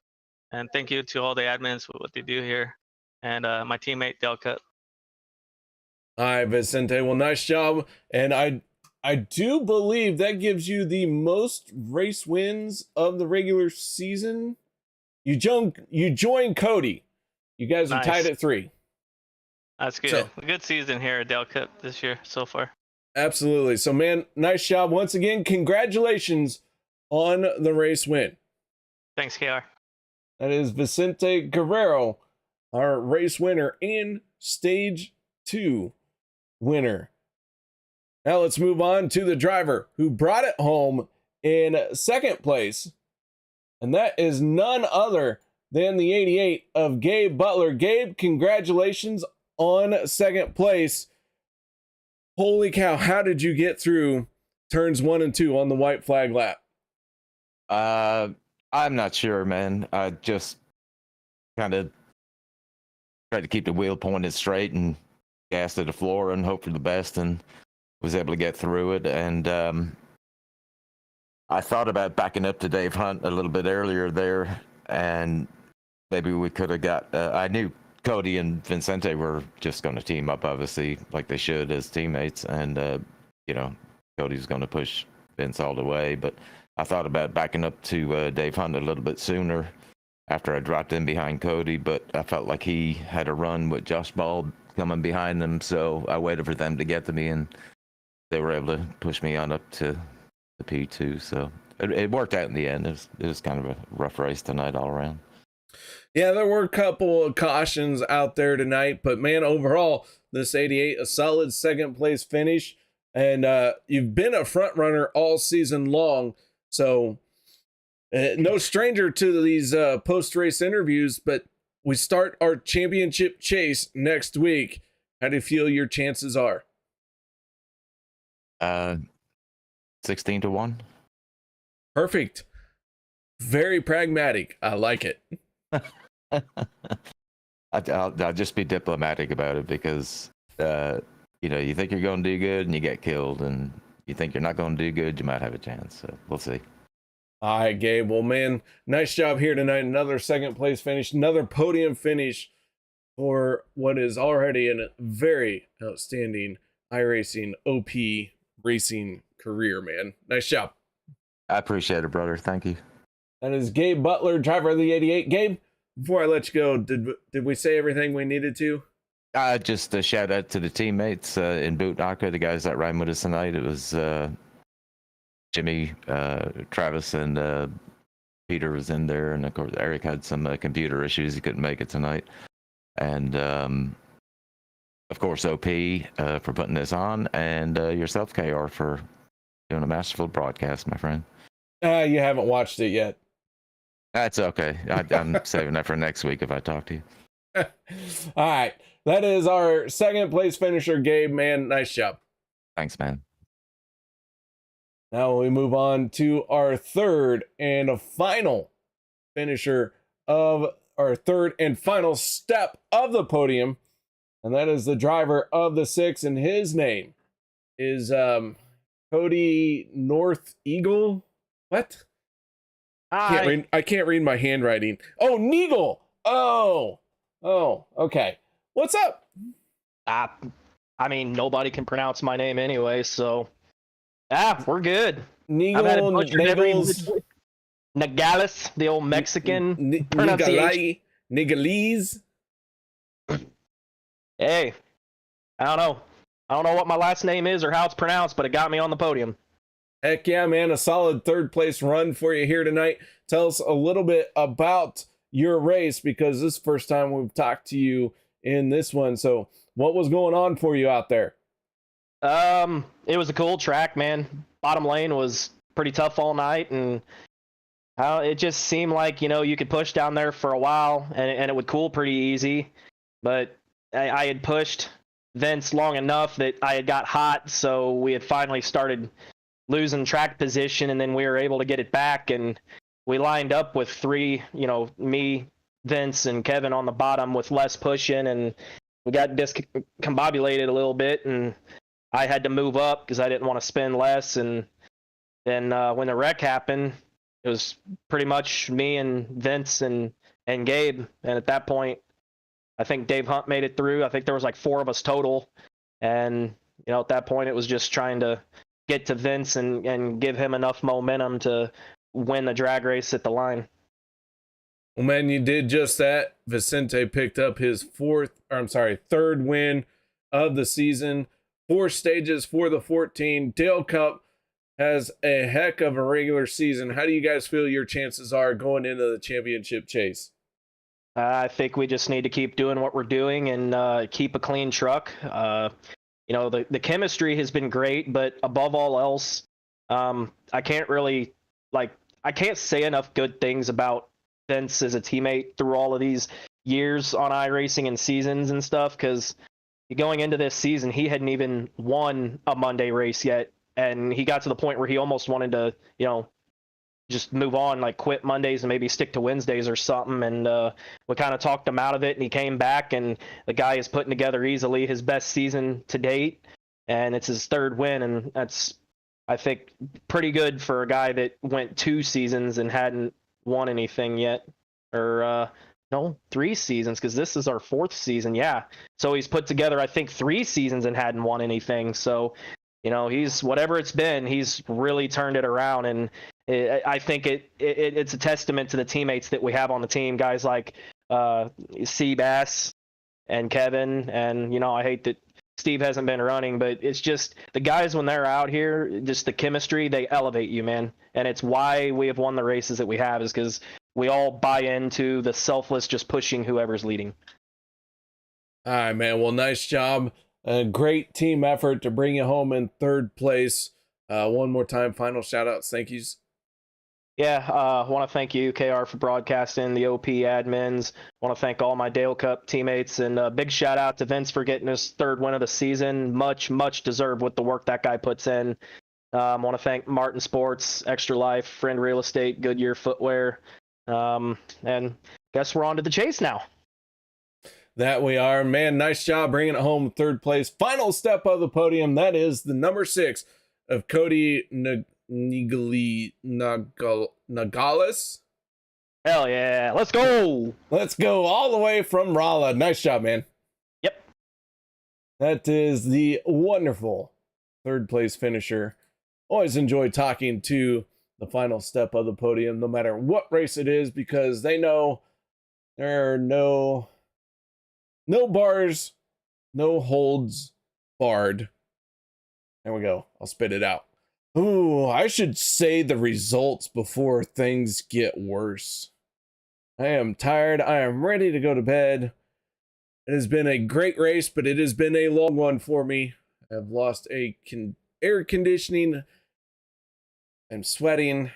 thank you to all the admins for what they do here, and my teammate Dale Cup. All right, Vicente. Well, nice job. And I do believe that gives you the most race wins of the regular season. You join Cody. You guys are tied at 3. That's good. So, a good season here at Dale Cup this year so far. Absolutely. So, man, nice job. Once again, congratulations on the race win. Thanks, KR. That is Vicente Guerrero, our race winner and Stage 2 winner. Now let's move on to the driver who brought it home in second place. And that is none other than the 88 of Gabe Butler. Gabe, congratulations on second place. Holy cow, how did you get through turns 1 and 2 on the white flag lap? I'm not sure, man. I just kind of tried to keep the wheel pointed straight and gas to the floor and hope for the best, and was able to get through it. And I thought about backing up to Dave Hunt a little bit earlier there, and maybe we could have got I knew Cody and Vicente were just going to team up, obviously, like they should as teammates, and Cody's going to push Vince all the way. But I thought about backing up to Dave Hunt a little bit sooner after I dropped in behind Cody, but I felt like he had a run with Josh Ball coming behind them, so I waited for them to get to me, and they were able to push me on up to the P2. So it worked out in the end. It was kind of a rough race tonight all around. Yeah, there were a couple of cautions out there tonight, but man, overall, this 88, a solid second place finish. And you've been a front runner all season long. So no stranger to these post-race interviews, but we start our championship chase next week. How do you feel your chances are? 16-1. Perfect. Very pragmatic. I like it. I'll just be diplomatic about it, because you think you're going to do good and you get killed, and you think you're not going to do good, you might have a chance. So we'll see. All right, Gabe. Well, man, nice job here tonight. Another second place finish, another podium finish for what is already a very outstanding iRacing OP racing career, man. Nice job. I appreciate it, brother. Thank you. That is Gabe Butler, driver of the 88. Gabe, before I let you go, did we say everything we needed to? Just a shout out to the teammates in Boot Naka, the guys that ran with us tonight. It was Jimmy, Travis, and Peter was in there, and of course Eric had some computer issues; he couldn't make it tonight. And of course OP for putting this on, and yourself, KR, for doing a masterful broadcast, my friend. You haven't watched it yet. That's okay. I'm saving that for next week if I talk to you. All right. That is our second place finisher, Gabe. Man, nice job. Thanks, man. Now we move on to our third and final finisher of our third and final step of the podium. And that is the driver of the 6, and his name is Cody North Eagle. What? I can't read my handwriting. Oh, Neagle. Oh, okay. What's up? I mean, nobody can pronounce my name anyway, so we're good. Neagle, Nogales, the old Mexican pronunciation. Nigalese. Hey, I don't know what my last name is or how it's pronounced, but it got me on the podium. Heck yeah, man. A solid third place run for you here tonight. Tell us a little bit about your race, because this is the first time we've talked to you in this one. So What was going on for you out there? It was a cool track, man. Bottom lane was pretty tough all night, and it just seemed like, you could push down there for a while, and it would cool pretty easy. But I had pushed Vince long enough that I had got hot, so we had finally started losing track position, and then we were able to get it back, and we lined up with three, me, Vince, and Kevin on the bottom with less pushing, and we got discombobulated a little bit, and I had to move up because I didn't want to spend less. And then when the wreck happened, it was pretty much me and Vince and Gabe. And at that point, I think Dave Hunt made it through. I think there was like 4 of us total. And, at that point, it was just trying to get to Vince and give him enough momentum to win the drag race at the line. Well, man, you did just that. Vicente picked up his third win of the season. 4 stages for the 14. Dale Cup has a heck of a regular season. How do you guys feel your chances are going into the championship chase? I think we just need to keep doing what we're doing and keep a clean truck. The chemistry has been great, but above all else, I can't say enough good things about Vince as a teammate through all of these years on iRacing and seasons and stuff, because going into this season, he hadn't even won a Monday race yet, and he got to the point where he almost wanted to, just move on, like quit Mondays and maybe stick to Wednesdays or something. And we kind of talked him out of it, and he came back, and the guy is putting together easily his best season to date, and it's his 3rd win, and that's, I think, pretty good for a guy that went 2 seasons and hadn't won anything yet, or no, 3 seasons, because this is our 4th season. Yeah. So he's put together, I think, 3 seasons and hadn't won anything. So, he's, whatever it's been, he's really turned it around. And I think it's a testament to the teammates that we have on the team, guys like Seabass and Kevin. And, I hate that Steve hasn't been running, but it's just the guys, when they're out here, just the chemistry, they elevate you, man. And it's why we have won the races that we have, is because we all buy into the selfless, just pushing whoever's leading. All right, man. Well, nice job. A great team effort to bring you home in 3rd place. One more time, final shout outs. Thank yous. Yeah, I want to thank you, KR, for broadcasting, the OP admins. I want to thank all my Dale Cup teammates, and a big shout out to Vince for getting his 3rd win of the season. Much, much deserved with the work that guy puts in. I want to thank Martin Sports, Extra Life, Friend Real Estate, Goodyear Footwear. And guess we're on to the chase now. That we are, man. Nice job bringing it home, 3rd place. Final step of the podium. That is the number 6 of Cody Nagales. Hell yeah. Let's go. Let's go all the way from Rolla. Nice job, man. Yep. That is the wonderful 3rd place finisher. Always enjoy talking to the final step of the podium, no matter what race it is, because they know there are no bars, no holds barred. There we go. I'll spit it out. Ooh, I should say the results before things get worse. I am tired. I am ready to go to bed. It has been a great race, but it has been a long one for me. I've lost air conditioning. I'm sweating.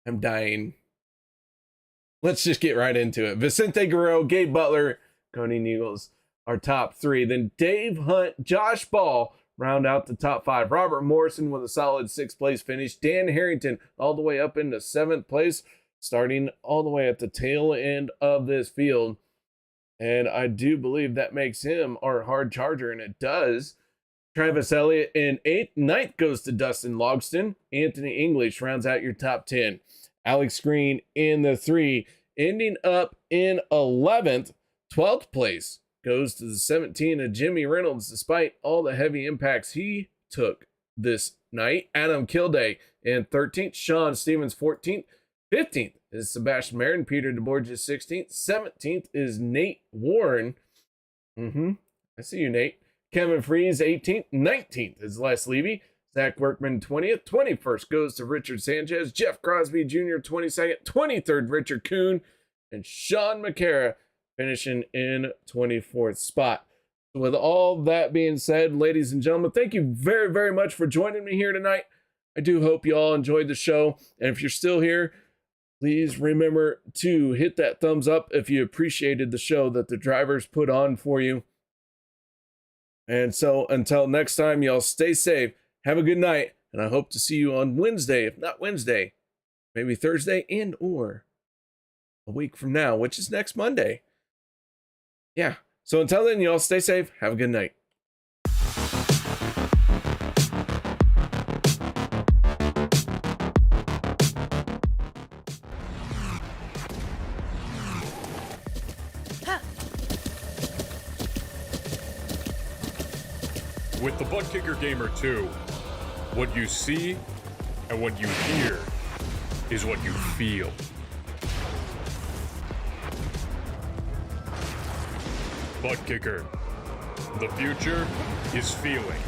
I'm dying. Let's just get right into it. Vicente Guerrero, Gabe Butler, Cody Neagles, our top 3. Then Dave Hunt, Josh Ball round out the top 5. Robert Morrison with a solid 6th place finish. Dan Harrington all the way up into 7th place, starting all the way at the tail end of this field. And I do believe that makes him our hard charger, and it does. Travis Elliott in 8th. 9th goes to Dustin Logston. Anthony English rounds out your top 10. Alex Green in the 3, ending up in 11th. 12th place goes to the 17 of Jimmy Reynolds, despite all the heavy impacts he took this night. Adam Kilday in 13th. Sean Stevens 14th. 15th is Sebastian Marin. Peter DeBorges 16th. 17th is Nate Warren. I see you, Nate. Kevin Freeze 18th. 19th is Les Levy. Zach Workman 20th. 21st goes to Richard Sanchez. Jeff Crosby Jr. 22nd. 23rd Richard Kuhn. And Sean McCara finishing in 24th spot. With all that being said, ladies and gentlemen, thank you very, very much for joining me here tonight. I do hope you all enjoyed the show. And if you're still here, please remember to hit that thumbs up if you appreciated the show that the drivers put on for you. And so until next time, y'all stay safe. Have a good night. And I hope to see you on Wednesday, if not Wednesday, maybe Thursday and or a week from now, which is next Monday. Yeah. So until then, y'all stay safe. Have a good night. With the Butt Kicker Gamer 2, what you see and what you hear is what you feel. Butt Kicker. The future is feeling.